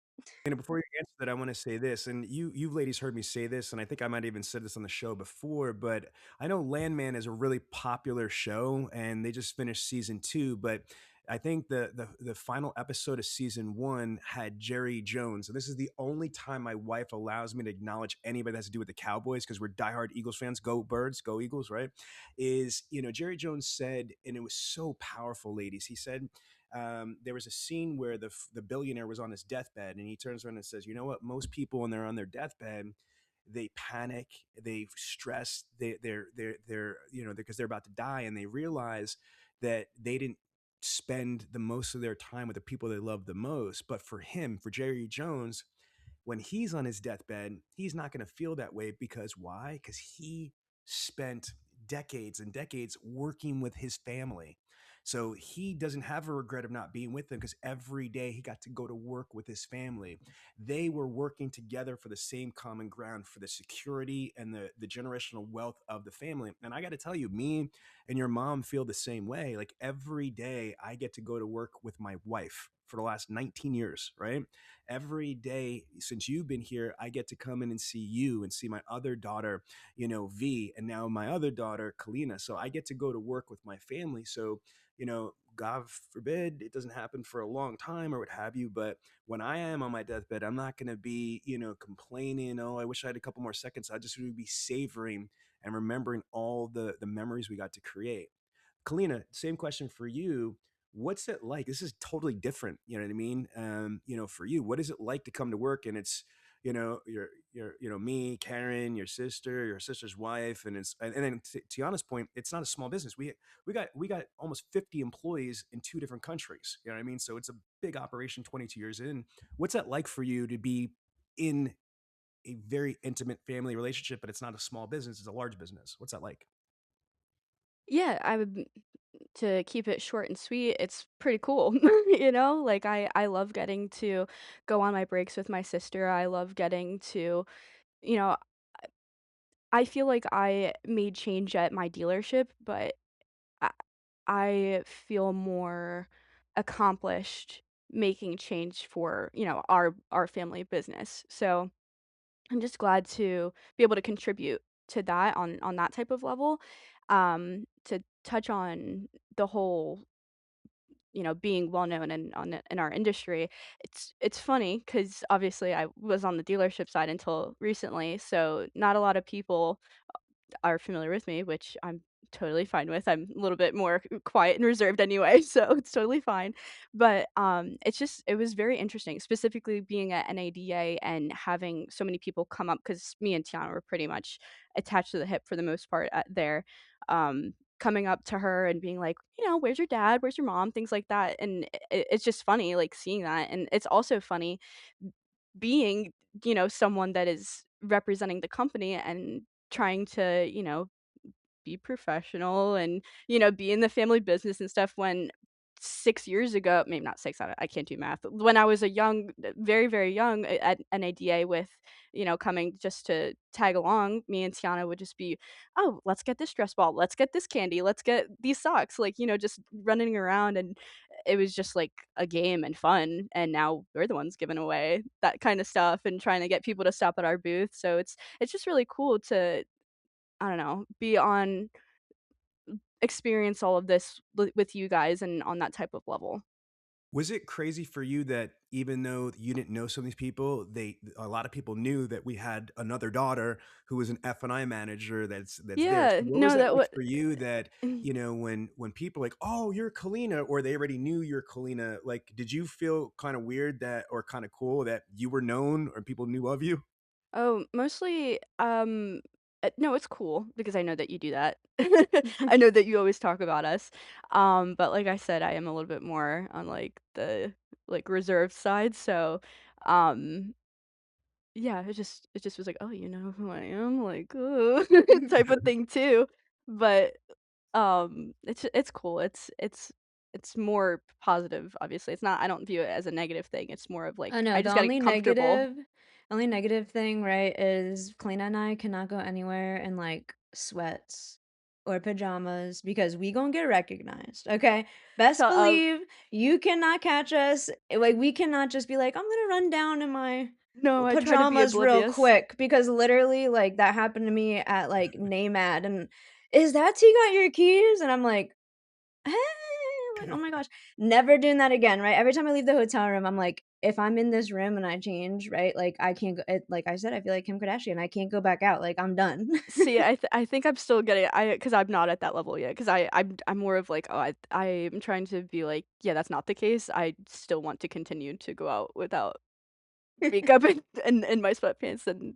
Before you answer that, I want to say this, and you ladies heard me say this, and I think I might have even said this on the show before, but I know Landman is a really popular show, and they just finished season 2, but I think the final episode of season 1 had Jerry Jones, and this is the only time my wife allows me to acknowledge anybody that has to do with the Cowboys because we're diehard Eagles fans. Go Birds, go Eagles, right? Is Jerry Jones said, and it was so powerful, ladies. He said there was a scene where the billionaire was on his deathbed, and he turns around and says, "You know what? Most people when they're on their deathbed, they panic, they stress, they're because they're about to die, and they realize that they didn't spend the most of their time with the people they love the most. But for him, for Jerry Jones, when he's on his deathbed, he's not going to feel that way because why? Because he spent decades and decades working with his family. So he doesn't have a regret of not being with them because every day he got to go to work with his family. They were working together for the same common ground for the security and the generational wealth of the family. And I got to tell you, me and your mom feel the same way. Like every day I get to go to work with my wife for the last 19 years, right? Every day since you've been here, I get to come in and see you and see my other daughter, V, and now my other daughter, Kalina. So I get to go to work with my family. So, God forbid it doesn't happen for a long time or what have you. But when I am on my deathbed, I'm not going to be, complaining, oh, I wish I had a couple more seconds. I just would be savoring and remembering all the memories we got to create. Kalina, same question for you. What's it like? This is totally different. You know what I mean? For you, what is it like to come to work and it's, me, Karen, your sister's wife, and then to Tiana's point, it's not a small business. We got almost 50 employees in 2 different countries. You know what I mean? So it's a big operation. 22 years in. What's that like for you to be in a very intimate family relationship, but it's not a small business; it's a large business. What's that like? Yeah, I would to keep it short and sweet, it's pretty cool. Like I love getting to go on my breaks with my sister. I love getting to, you know, I feel like I made change at my dealership, but I, I feel more accomplished making change for, our family business. So, I'm just glad to be able to contribute to that on that type of level. To touch on the whole, being well known in our industry, it's funny because obviously I was on the dealership side until recently, so not a lot of people are familiar with me, which I'm totally fine with. I'm a little bit more quiet and reserved anyway, so it's totally fine. But it was very interesting, specifically being at NADA and having so many people come up because me and Tiana were pretty much attached to the hip for the most part at there. Coming up to her and being like, where's your dad? Where's your mom? Things like that. And it's just funny, like seeing that. And it's also funny being, someone that is representing the company and trying to, be professional and, be in the family business and stuff when 6 years ago, maybe not 6, I can't do math. When I was a young, very, very young at NADA with, coming just to tag along, me and Tiana would just be, "Oh, let's get this stress ball. Let's get this candy. Let's get these socks." Like, just running around and it was just like a game and fun, and now we're the ones giving away that kind of stuff and trying to get people to stop at our booth. So it's just really cool to, I don't know, be on experience all of this with you guys and on that type of level. Was it crazy for you that even though you didn't know some of these people, a lot of people knew that we had another daughter who was an F&I manager that's there. So Yeah, what was no, that that like what for you that, when people like, "Oh, you're Kalina," or they already knew you're Kalina, like did you feel kind of weird that or kind of cool that you were known or people knew of you? Oh, mostly, no, it's cool because I know that you do that. I know that you always talk about us. But like I said, I am a little bit more on like the like reserved side. So, um, yeah, it just was like, oh, you know who I am, like, type of thing too. But it's cool. It's more positive. Obviously, it's not. I don't view it as a negative thing. It's more of I like know I the just got to get comfortable. only negative thing, right, is Kalina and I cannot go anywhere in like sweats or pajamas because we gonna get recognized. Okay, So, best believe you cannot catch us. Like we cannot just be like, I'm gonna run down in my no, I try to be pajamas real oblivious. quick because literally like that happened to me at like NAMAD and is that T got your keys? And I'm like, "Hey," like, "Oh my gosh." Never doing that again, right? Every time I leave the hotel room, I'm like, if I'm in this room and I change, right, like, I can't go like I said, I feel like Kim Kardashian, I can't go back out, like, I'm done. See, I think I'm still getting because I'm not at that level yet. Because I'm more of like, oh, I'm trying to be like, yeah, that's not the case. I still want to continue to go out without makeup and my sweatpants, and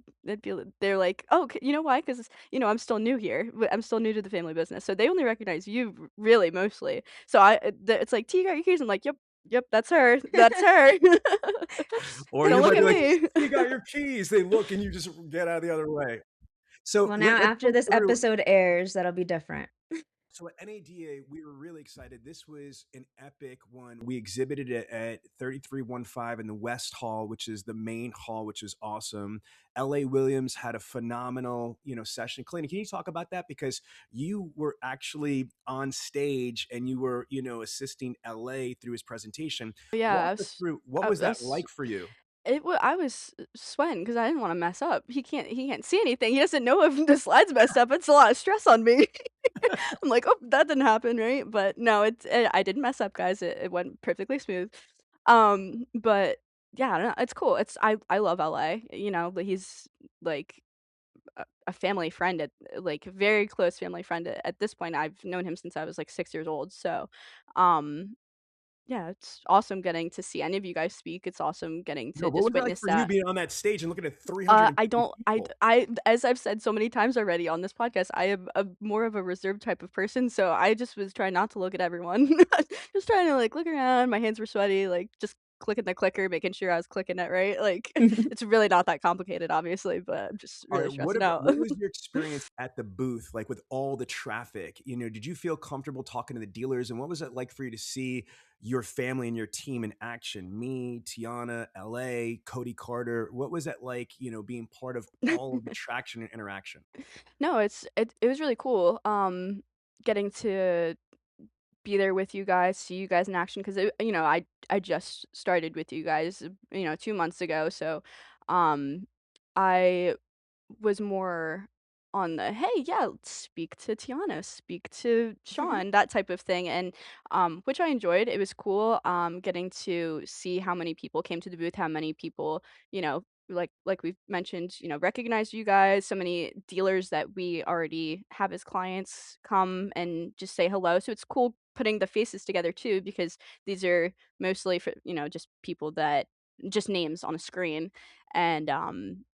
they're like, "Oh, you know why? Because I'm still new here. I'm still new to the family business, so they only recognize you really mostly." So it's like, "T, you got your keys?" I'm like, "Yep, yep, that's her. That's her. Or Don't you look might be at like, me." "You got your keys." They look and you just get out of the other way. So Well, now let's after go this through. episode airs, that'll be different. So at NADA, we were really excited. This was an epic one. We exhibited it at 3315 in the West Hall, which is the main hall, which is awesome. LA Williams had a phenomenal, session. Clayton, can you talk about that? Because you were actually on stage and you were, assisting LA through his prepresentation. Yeah, Walk us through what I was that was like for you? I was sweating because I didn't wanna mess up. He can't see anything. He doesn't know if the slide's messed up. It's a lot of stress on me. I'm like, "Oh, that didn't happen, right?" But no, I didn't mess up, guys. It went perfectly smooth. But yeah, I don't know, it's cool. I love LA, but he's like a family friend like, very close family friend at this point. I've known him since I was, like, 6 years old, so, um, yeah, it's awesome getting to see any of you guys speak. It's awesome getting No, to what just was it like witness for you that. being on that stage and looking at 350 I don't people? as I've said so many times already on this podcast, I am a more of a reserved type of person, so I just was trying not to look at everyone. Just trying to, like, look around, my hands were sweaty, like, just clicking the clicker, making sure I was clicking it right, like, it's really not that complicated, obviously, but I'm just All really right, stressing out. what was your experience at the booth like with all the traffic? Did you feel comfortable talking to the dealers and what was it like for you to see your family and your team in action? Me, Tianna, LA, Cody Carter. What was that like, being part of all of the traction and interaction? No, it was really cool, getting to be there with you guys, see you guys in action 'cause I just started with you guys, 2 months ago, so, um, I was more on the, "Hey, yeah, speak to Tiana, speak to Sean," that type of thing, and, which I enjoyed. It was cool, getting to see how many people came to the booth, how many people, like we've mentioned, recognize you guys, so many dealers that we already have as clients come and just say hello, so it's cool putting the faces together too because these are mostly for, just people that just names on a screen, and,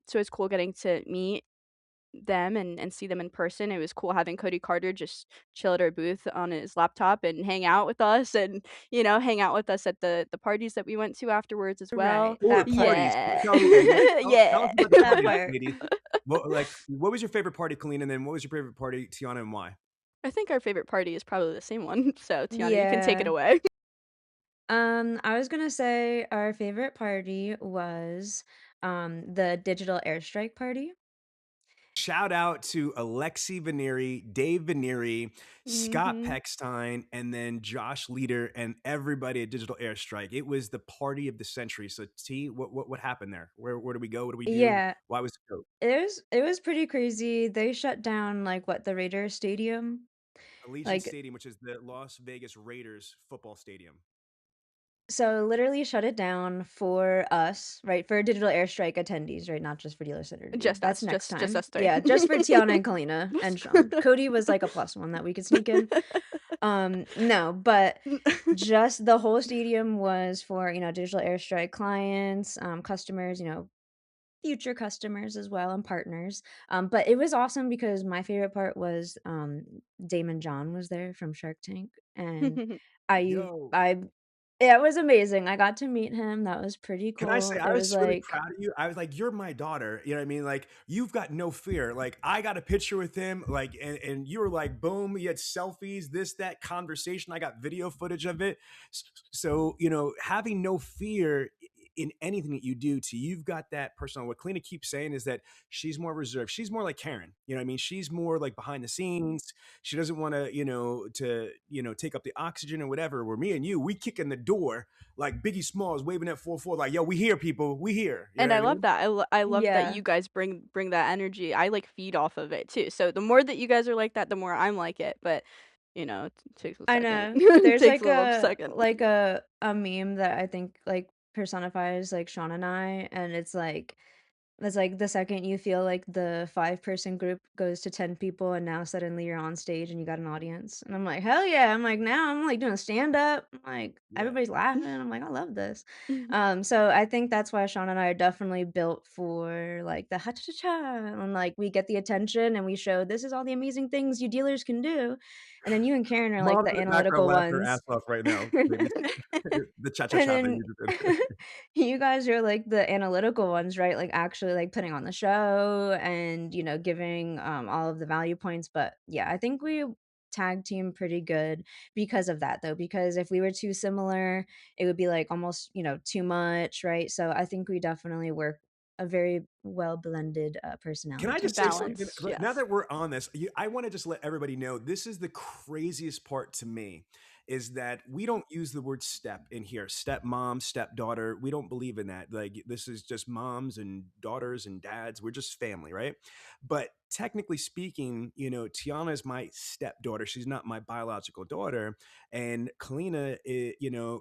so it's cool getting to meet them and see them in person. It was cool having Cody Carter just chill at our booth on his laptop and hang out with us and, hang out with us at the parties that we went to afterwards as well. Right, Or that part. parties. Yeah. Tell us Yeah. about the That parties, part. lady. What was your favorite party, Colleen? And then what was your favorite party, Tiana, and why? I think our favorite party is probably the same one. So, Tiana, you can take it Yeah. away. I was gonna say our favorite party was, the digital airstrike party. Shout out to Alexi Veneri, Dave Veneri, Scott Mhm. Peckstein, and then Josh Leader and everybody at Digital Airstrike. It was the party of the century. So T, what happened there? Where do we go? What do we do? Yeah, Why was it dope? it was pretty crazy. They shut down, like, what, the Raiders stadium? Allegiant Like, Stadium, which is the Las Vegas Raiders football stadium. so literally shut it down for us, right? For digital airstrike attendees, right? Not just for dealer synergy. Just That's us, next just time. us 3. Yeah, just for Tiana and Kalina and Sean. Cody was like a plus one that we could sneak in. No, but just the whole stadium was for, digital airstrike clients, customers, future customers as well and partners. But it was awesome because my favorite part was Damon John was there from Shark Tank, and I Yo, I yeah, it was amazing. I got to meet him. That was pretty can I say cool. I It was was really like proud of you? I was like, "You're my daughter." You know what I mean? Like, you've got no fear. Like, I got a picture with him, like, and you were like, boom, you had selfies, this, that conversation. I got video footage of it. So, having no fear in anything that you do, you've got that personal. What Kalina keeps saying is that she's more reserved. She's more like Karen. You know what I mean? She's more like behind the scenes. She doesn't want to, take up the oxygen or whatever. Where me and you, we kick in the door like Biggie Smalls waving at 4-4, like, yo, we here, people, we here. You know And what I I love mean? that. I love that yeah. you guys bring that energy. I, like, feed off of it too. So the more that you guys are like that, the more I'm like it, but, it takes a I second. know. It There's takes a like little a second. like a meme that I think like personifies like Sean and I, and it's like the second you feel like the five-person group goes to 10 people and now suddenly you're on stage and you got an audience. And I'm like, hell yeah. I'm like, now I'm like doing stand up. I'm like, Yeah. everybody's laughing. I'm like, I love this. So I think that's why Sean and I are definitely built for like the ha cha cha and like we get the attention and we show this is all the amazing things you dealers can do. And then you and Karen are like Mom's the in the background analytical laughing her ass ones. off right now, ladies. The cha cha And cha that then you just did. you guys are like the analytical ones, right? Like actually like putting on the show and, giving all of the value points. But yeah, I think we tag team pretty good because of that though. Because if we were too similar, it would be like almost, too much, right? So I think we definitely work a very well blended Can I personality just say together. something? Balance, Now yes. that we're on this, I want to just let everybody know this is the craziest part to me is that we don't use the word step in here. Step mom, stepdaughter. We don't believe in that. Like, this is just moms and daughters and dads. We're just family, right? But technically speaking, Tiana is my stepdaughter. She's not my biological daughter. And Kalina,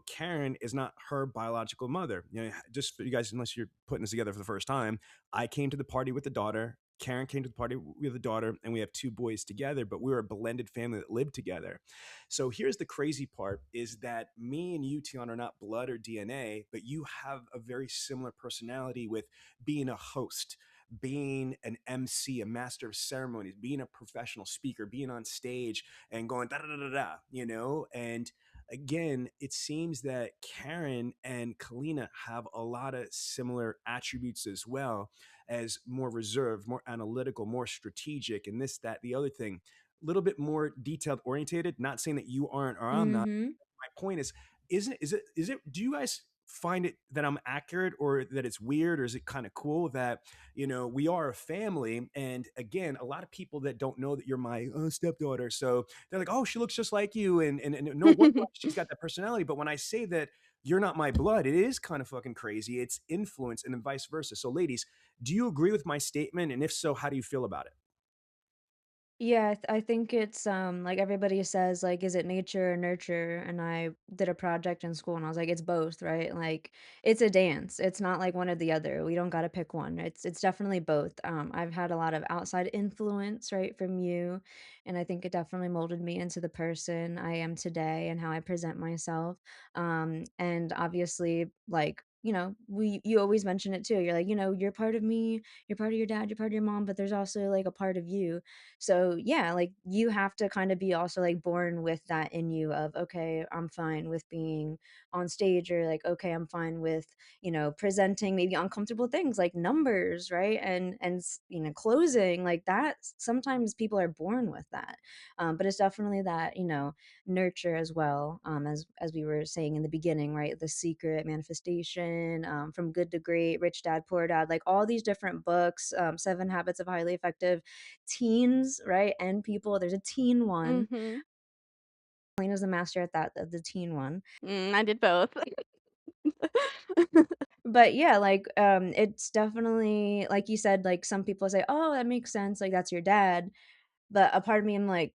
Karen is not her biological mother. Just for you guys, unless you're putting this together for the first time, I came to the party with the daughter. Karen came to the party with the daughter, and we have two boys together, but we were a blended family that lived together. So here's the crazy part is that me and you, Tiana, are not blood or DNA, but you have a very similar personality with being a host, being an MC, a master of ceremonies, being a professional speaker, being on stage and going da da da da da, and again, it seems that Karen and Kalina have a lot of similar attributes as well as more reserved, more analytical, more strategic, and this, that, the other thing. A little bit more detailed orientated. Not saying that you aren't or I'm not. Mhm. My point is it do you guys find it that I'm accurate or that it's weird or is it kind of cool that we are a family and again a lot of people that don't know that you're my stepdaughter so they're like oh she looks just like you and no wonder why she's got that personality but when I say that you're not my blood it is kind of fucking crazy it's influence and then vice versa so ladies do you agree with my statement and if so how do you feel about it. Yeah, I think it's like everybody says, like, is it nature or nurture? And I did a project in school and I was like, it's both, right? Like, it's a dance. It's not like one or the other. We don't gotta pick one. It's definitely both. I've had a lot of outside influence, right, from you, and I think it definitely molded me into the person I am today and how I present myself. And obviously, like, you always mention it too. You're like, you're part of me, you're part of your dad, you're part of your mom, but there's also like a part of you so yeah, like you have to kind of be also like born with that in you of okay, I'm fine with being on stage or like okay, I'm fine with, presenting maybe uncomfortable things like numbers, right? And closing like that sometimes people are born with that. But it's definitely that, nurture as well as we were saying in the beginning, right? The secret manifestation Motivation, From Good to Great, Rich Dad Poor Dad, like all these different books, 7 Habits of Highly Effective Teens, right? And people. There's a teen one. Mhm. Kalina's the master at that, the teen one. I did both. But yeah, like, it's definitely like you said, like some people say, "Oh, that makes sense, like that's your dad." But a part of me, I'm like,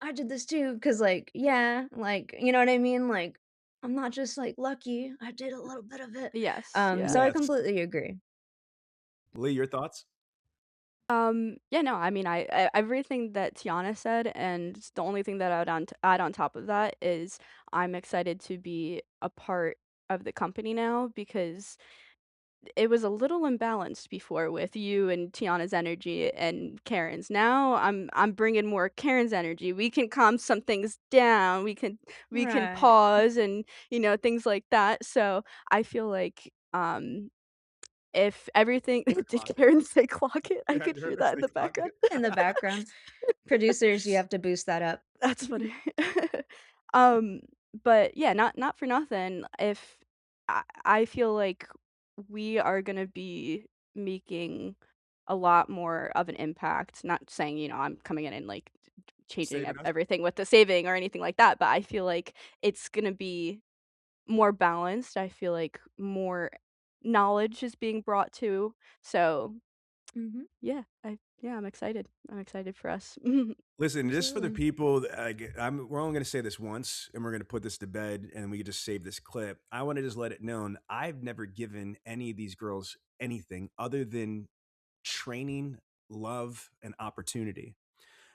I did this too, cause like, yeah, like, you know what I mean? Like, I'm not just like lucky, I did a little bit of it. Yes, yeah. So I Yes. completely agree. Lee, your thoughts? Yeah, no, I mean, everything that Tiana said, and the only thing that I would add on top of that is I'm excited to be a part of the company now because it was a little imbalanced before with you and Tiana's energy and Karen's. Now I'm bringing more Karen's energy. We can calm some things down. We can Right. pause and things like that. So I feel like if everything The did clock it. Karen say clock it? I Yeah, I could hear heard her that in say the clock background. it. In the background. Producers, you have to boost that up. That's funny. Um, but yeah, not for nothing. If I feel like we are gonna be making a lot more of an impact. Not saying, I'm coming in and like changing Saving us? everything with the saving or anything like that, but I feel like it's gonna be more balanced. I feel like more knowledge is being brought to. So Mhm. yeah, I'm excited. I'm excited for us. Listen, just for the Absolutely. people, we're only going to say this once, and we're going to put this to bed, and we can just save this clip. I want to just let it known I've never given any of these girls anything other than training, love, and opportunity.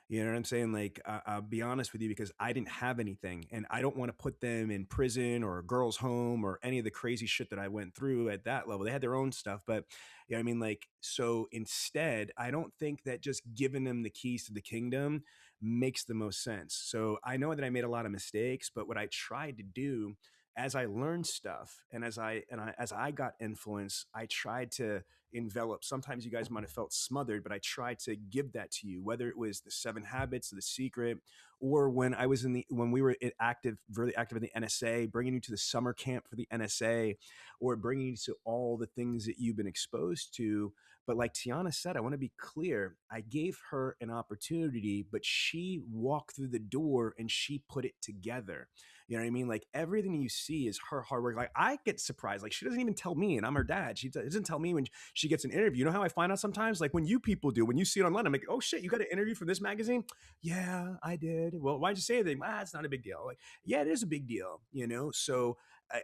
You know what I'm saying? Like, I'll be honest with you because I didn't have anything, and I don't want to put them in prison or a girl's home or any of the crazy shit that I went through at that level. They had their own stuff, but you know what I mean? Like, so instead, I don't think that just giving them the keys to the kingdom makes the most sense. So I know that I made a lot of mistakes, but what I tried to do as I learned stuff and as I got influence, I tried to envelop. Sometimes you guys might have felt smothered, but I tried to give that to you, whether it was the 7 Habits, the Secret, or when we were really active in the NSA, bringing you to the summer camp for the NSA, or bringing you to all the things that you've been exposed to. But like Tiana said, I want to be clear. I gave her an opportunity, but she walked through the door and she put it together. You know what I mean? Like everything you see is her hard work. Like I get surprised. Like she doesn't even tell me, and I'm her dad. She doesn't tell me when she gets an interview. You know how I find out sometimes? Like when you people do, when you see it online, I'm like, oh shit, you got an interview from this magazine? Yeah, I did. Well, why'd you say anything? It's not a big deal. Like, yeah, it is a big deal, you know? So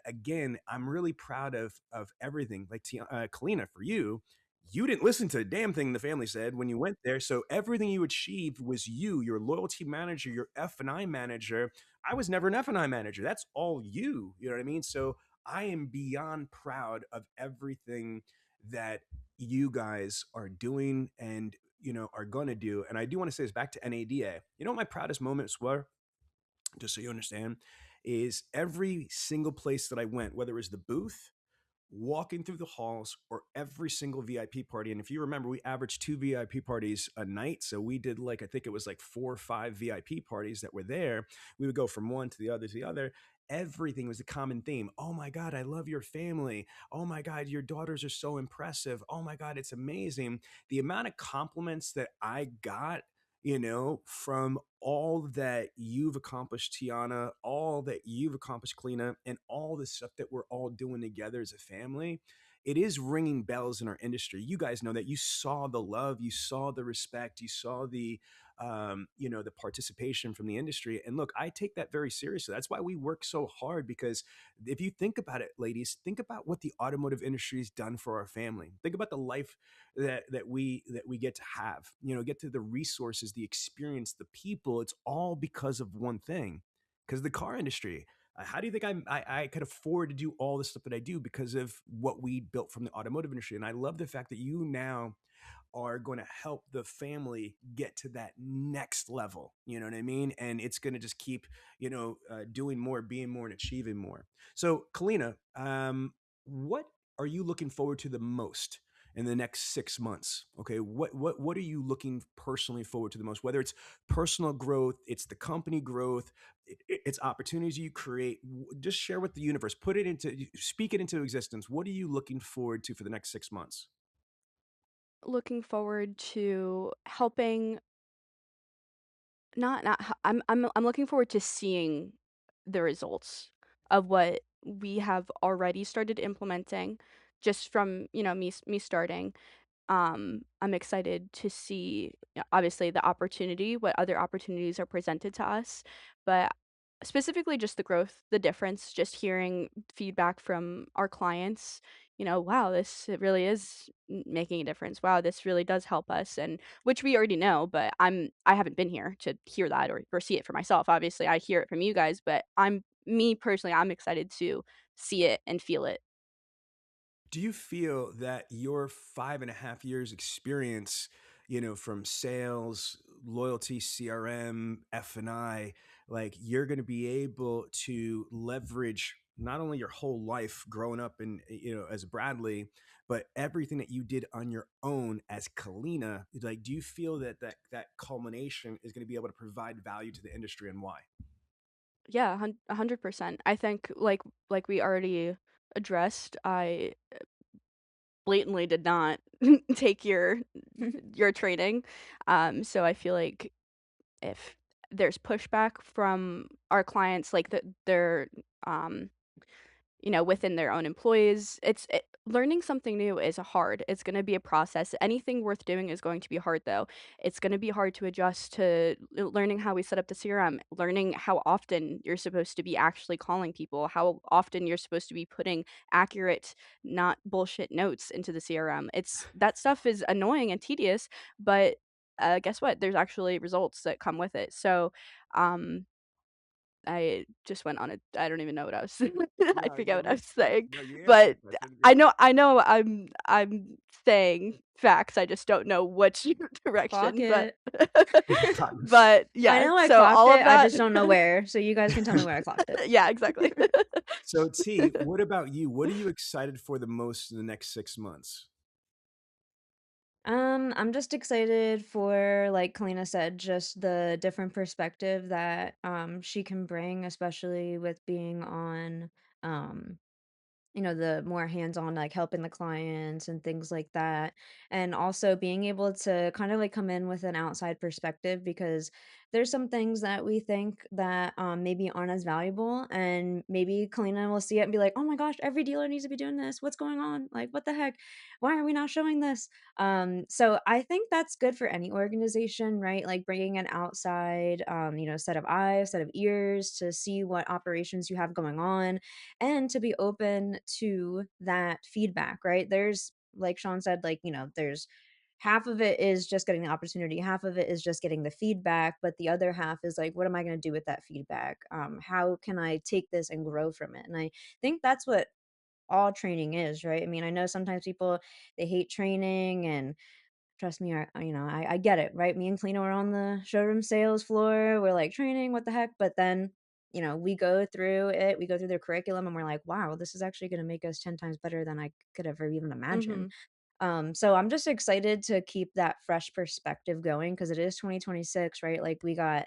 again, I'm really proud of everything. Like Kalina, for you didn't listen to a damn thing the family said when you went there. So everything you achieved was you, your loyalty manager, your F&I manager. I was never an F&I manager. That's all you. You know what I mean? So I am beyond proud of everything that you guys are doing and are going to do. And I do want to say this back to NADA. You know what my proudest moments were? Just so you understand, is every single place that I went, whether it was the booth, walking through the halls, or every single VIP party. And if you remember, we averaged 2 VIP parties a night. So we did I think it was like 4 or 5 VIP parties that were there. We would go from one to the other to the other. Everything was a common theme. Oh my God, I love your family. Oh my God, your daughters are so impressive. Oh my God, it's amazing. The amount of compliments that I got from all that you've accomplished, Tiana, all that you've accomplished, Kalina, and all the stuff that we're all doing together as a family, it is ringing bells in our industry. You guys know that you saw the love, you saw the respect, you saw the participation from the industry. And look, I take that very seriously. That's why we work so hard because if you think about it, ladies, think about what the automotive industry has done for our family. Think about the life that we get to have, get to the resources, the experience, the people. It's all because of one thing, because the car industry. How do you think I could afford to do all the stuff that I do? Because of what we built from the automotive industry. And I love the fact that you now are going to help the family get to that next level. You know what I mean? And it's going to just keep, doing more, being more, and achieving more. So, Kalina, what are you looking forward to the most in the next 6 months? Okay, what are you looking personally forward to the most? Whether it's personal growth, it's the company growth, it's opportunities you create. Just share with the universe. Speak it into existence. What are you looking forward to for the next 6 months? Looking forward to helping not h I'm looking forward to seeing the results of what we have already started implementing just from, me starting. I'm excited to see, obviously the opportunity, what other opportunities are presented to us, but specifically just the growth, the difference, just hearing feedback from our clients, wow, this it really is making a difference. Wow, this really does help us, and which we already know, but I haven't been here to hear that or see it for myself. Obviously, I hear it from you guys, but me personally, I'm excited to see it and feel it. Do you feel that your 5.5 years experience, from sales, loyalty, CRM, F&I, like you're going to be able to leverage not only your whole life growing up in, as Bradley, but everything that you did on your own as Kalina? Like, do you feel that culmination is going to be able to provide value to the industry, and why? Yeah, 100%. I think like we already addressed, I blatantly did not take your training. So I feel like if there's pushback from our clients, like they're um within their own employees. Learning something new is hard. It's going to be a process. Anything worth doing is going to be hard, though. It's going to be hard to adjust to learning how we set up the CRM, learning how often you're supposed to be actually calling people, how often you're supposed to be putting accurate, not bullshit notes into the CRM. That stuff is annoying and tedious, but guess what? There's actually results that come with it. So, um, I just went on a I don't even know what I was I No, forget no, what I was makes sense. saying, No, you answered but the question. I know I'm saying facts, I just don't know which Clock direction, but it. but I yeah, know I so clocked all of it, I that just don't know where, so you guys can tell me where I clocked it. Yeah, exactly. So T, what about you? What are you excited for the most in the next 6 months? I'm just excited for, like Kalina said, just the different perspective that she can bring, especially with being on um the more hands-on, like helping the clients and things like that. And also being able to kind of like come in with an outside perspective because there's some things that we think that maybe aren't as valuable. And maybe Kalina will see it and be like, oh my gosh, every dealer needs to be doing this. What's going on? Like, what the heck? Why are we not showing this? So I think that's good for any organization, right? Like bringing an outside, set of eyes, set of ears to see what operations you have going on and to be open to that feedback, right? There's, like Sean said, like, there's half of it is just getting the opportunity, half of it is just getting the feedback, but the other half is like, what am I going to do with that feedback? How can I take this and grow from it? And I think that's what all training is, right? I mean, I know sometimes people they hate training and trust me, I get it, right? Me and Kalina were on the showroom sales floor. We're like training, what the heck? But then, we go through it, we go through their curriculum, and we're like, wow, this is actually going to make us 10 times better than I could ever even imagine. Mhm. So I'm just excited to keep that fresh perspective going because it is 2026, right? Like we got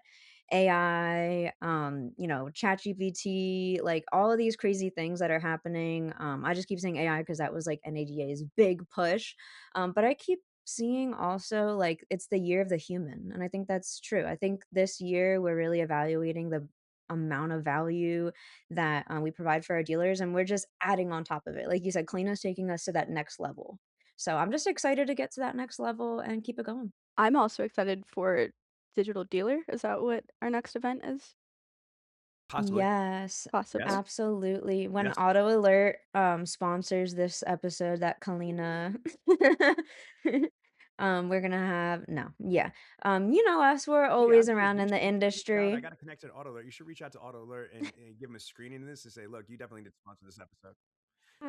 AI, ChatGPT, like all of these crazy things that are happening. I just keep saying AI because that was like NADA's big push. But I keep seeing also like it's the year of the human. And I think that's true. I think this year we're really evaluating the amount of value that we provide for our dealers and we're just adding on top of it. Like you said, Kalina's taking us to that next level. So I'm just excited to get to that next level and keep it going. I'm also excited for Digital Dealer. Is that what our next event is? Possibly. Yes, Possibly. Yes. absolutely. When Yes. Auto Alert sponsors this episode that Kalina we're gonna have no, yeah. You know us, we're T, I'm always serious. around in the You should reach out. I industry. got to connect to Auto Alert. You should reach out to Auto Alert and give them a screening of this and say, look, you definitely need to sponsor this episode.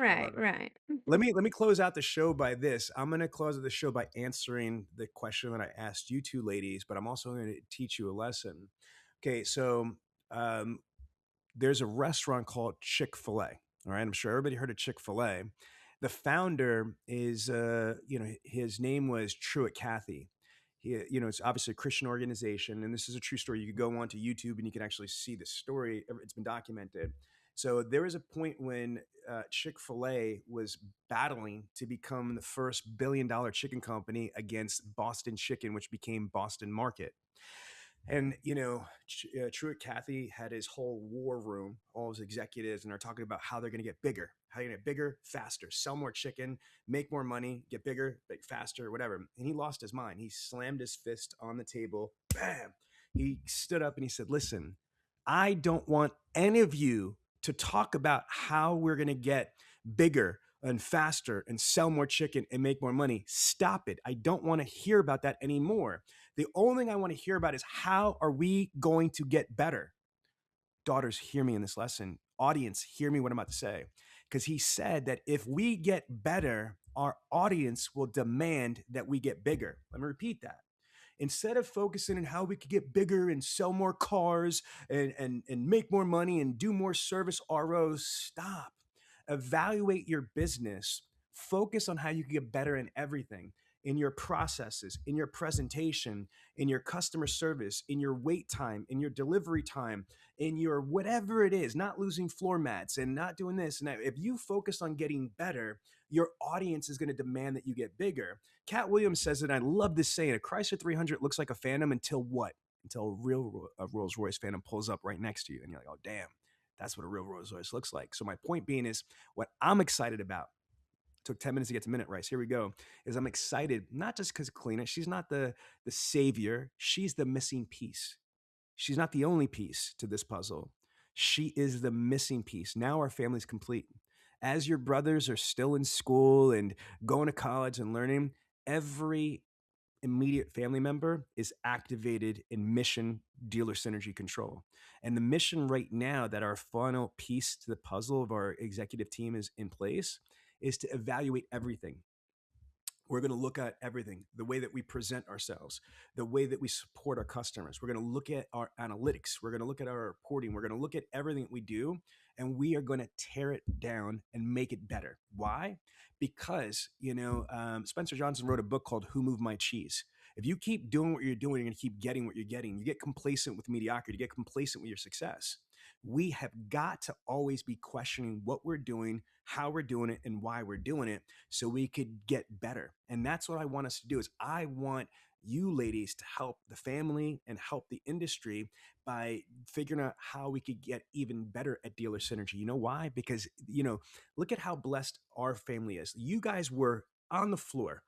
I Right, love it. right. Let me close out the show by this. I'm going to close out the show by answering the question that I asked you two ladies, but I'm also going to teach you a lesson. Okay, so um, there's a restaurant called Chick-fil-A. All right, I'm sure everybody heard of Chick-fil-A. The founder is, his name was Truett Cathy. It's obviously a Christian organization, and this is a true story. You could go onto YouTube and you can actually see the story. It's been documented. So there was a point when Chick-fil-A was battling to become the first billion-dollar chicken company against Boston Chicken, which became Boston Market. And Truett Cathy had his whole war room, all his executives, and they're talking about how they're going to get bigger, how they're going to get bigger, faster, sell more chicken, make more money, get bigger, big, faster, whatever. And he lost his mind. He slammed his fist on the table. Bam! He stood up and he said, "Listen, I don't want any of you to talk about how we're going to get bigger and faster and sell more chicken and make more money. Stop it. I don't want to hear about that anymore. The only thing I want to hear about is how are we going to get better?" Daughters, hear me in this lesson. Audience, hear me what I'm about to say. Because he said that if we get better, our audience will demand that we get bigger. Let me repeat that. Instead of focusing on how we could get bigger and sell more cars and make more money and do more service ROs, stop. Evaluate your business. Focus on how you can get better in everything, in your processes, in your presentation, in your customer service, in your wait time, in your delivery time, in your whatever it is, not losing floor mats and not doing this and that. If you focus on getting better, your audience is going to demand that you get bigger. Cat Williams says it, and I love this saying: a Chrysler 300 looks like a Phantom until what? Until a Rolls Royce Phantom pulls up right next to you. And you're like, oh, damn, that's what a real Rolls Royce looks like. So my point being is what I'm excited about. Took 10 minutes to get to minute rice. Here we go. Is I'm excited, not just because of Kalina. She's not the savior. She's the missing piece. She's not the only piece to this puzzle. She is the missing piece. Now our family's complete. As your brothers are still in school and going to college and learning, every immediate family member is activated in mission dealer synergy control. And the mission right now that our final piece to the puzzle of our executive team is in place is to evaluate everything. We're going to look at everything, the way that we present ourselves, the way that we support our customers. We're going to look at our analytics. We're going to look at our reporting. We're going to look at everything that we do, and we are going to tear it down and make it better. Why? Because, Spencer Johnson wrote a book called Who Moved My Cheese? If you keep doing what you're doing, you're going to keep getting what you're getting. You get complacent with mediocrity. You get complacent with your success. We have got to always be questioning what we're doing, how we're doing it, and why we're doing it so we could get better. And that's what I want us to do. Is I want you ladies to help the family and help the industry by figuring out how we could get even better at dealer synergy. You know why? Because, look at how blessed our family is. You guys were on the floor.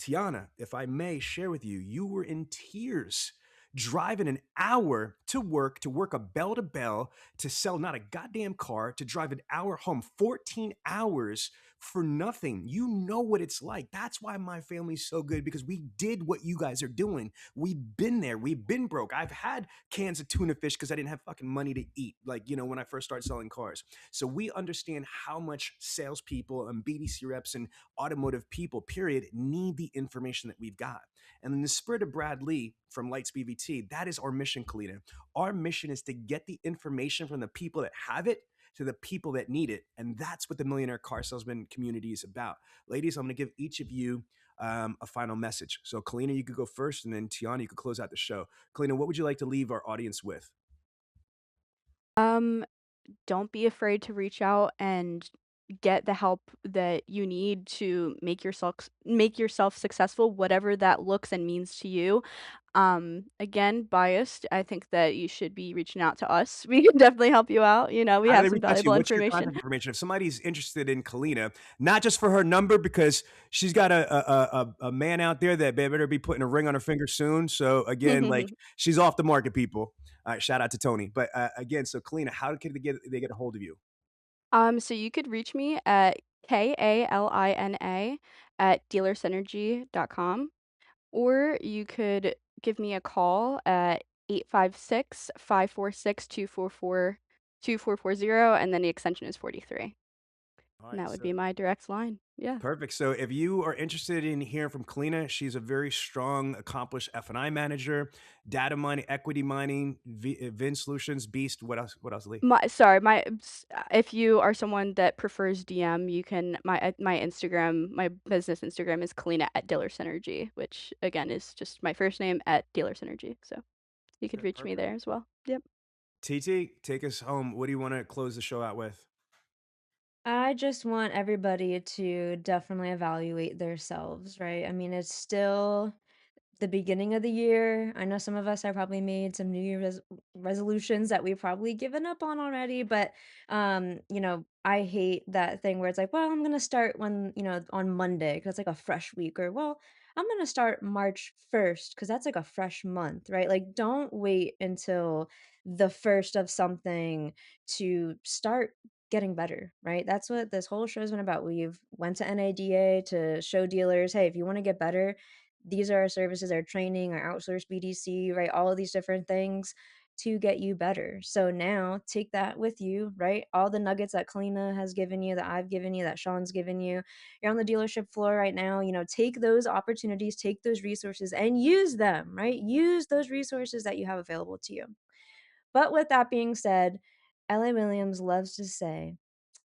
Tianna, if I may share with you, you were in tears driving an hour to work a bell to bell, to sell not a goddamn car, to drive an hour home, 14 hours for nothing. You know what it's like. That's why my family's so good, because we did what you guys are doing. We've been there. We've been broke. I've had cans of tuna fish because I didn't have fucking money to eat, when I first started selling cars. So we understand how much salespeople and BDC reps and automotive people, period, need the information that we've got. And in the spirit of Brad Lee from Lights BVT, that is our mission, Kalina. Our mission is to get the information from the people that have it to the people that need it. And that's what the Millionaire Car Salesman community is about. Ladies, I'm going to give each of you a final message. So Kalina, you could go first, and then Tianna, you could close out the show. Kalina, what would you like to leave our audience with? Don't be afraid to reach out and get the help that you need to make yourself successful, whatever that looks and means to you. Again, biased, I think that you should be reaching out to us. We can definitely help you out. We How do have they some reach out to you? valuable What's your information. contact information? If somebody's interested in Kalina, not just for her number, because she's got a man out there that better be putting a ring on her finger soon. So again, she's off the market, people. All right, shout out to Tony. But again, so Kalina, how can they get a hold of you? So you could reach me at Kalina at dealersynergy.com, or you could give me a call at 856-546-2440, and then the extension is 43. All And right, that would so be my direct line. Yeah. perfect. So if you are interested in hearing from Kalina, she's a very strong, accomplished F&I manager, data mining, equity mining, VIN solutions, beast. What else? What else, Lee? If you are someone that prefers DM, you can my Instagram, my business Instagram is Kalina at Dealer Synergy, which again is just my first name at Dealer Synergy. So you could Okay, reach me perfect. there as well. Yep. TT, take us home. What do you want to close the show out with? I just want everybody to definitely evaluate themselves, right? I mean, it's still the beginning of the year. I know some of us have probably made some New Year resolutions that we've probably given up on already, but I hate that thing where it's like, well, I'm gonna start on Monday because it's like a fresh week, or well, I'm gonna start March 1st because that's like a fresh month, right? Like, don't wait until the first of something to start getting better, right? That's what this whole show's been about. We've went to NADA to show dealers, hey, if you want to get better, these are our services, our training, our outsourced BDC, right? All of these different things to get you better. So now take that with you, right? All the nuggets that Kalina has given you, that I've given you, that Sean's given you. You're on the dealership floor right now. Take those opportunities, take those resources and use them, right? Use those resources that you have available to you. But with that being said, LA Williams loves to say,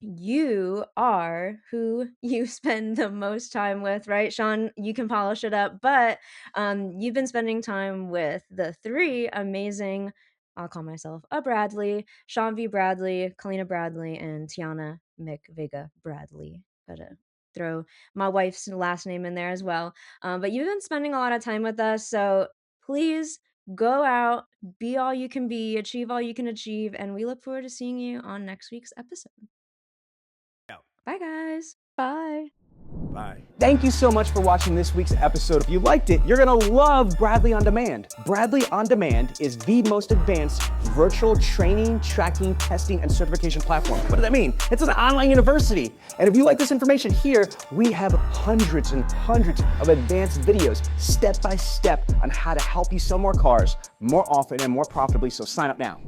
you are who you spend the most time with, right? Sean, you can polish it up, but you've been spending time with the three amazing, I'll call myself a Bradley, Sean V. Bradley, Kalina Bradley, and Tianna Mick Vega Bradley. Gotta throw my wife's last name in there as well. But you've been spending a lot of time with us, so please go out, be all you can be, achieve all you can achieve, and we look forward to seeing you on next week's episode. Bye, guys. Bye. Bye. Thank you so much for watching this week's episode. If you liked it, you're gonna love Bradley On Demand. Bradley On Demand is the most advanced virtual training, tracking, testing, and certification platform. What does that mean? It's an online university. And if you like this information here, we have hundreds and hundreds of advanced videos, step by step, on how to help you sell more cars more often and more profitably, so sign up now.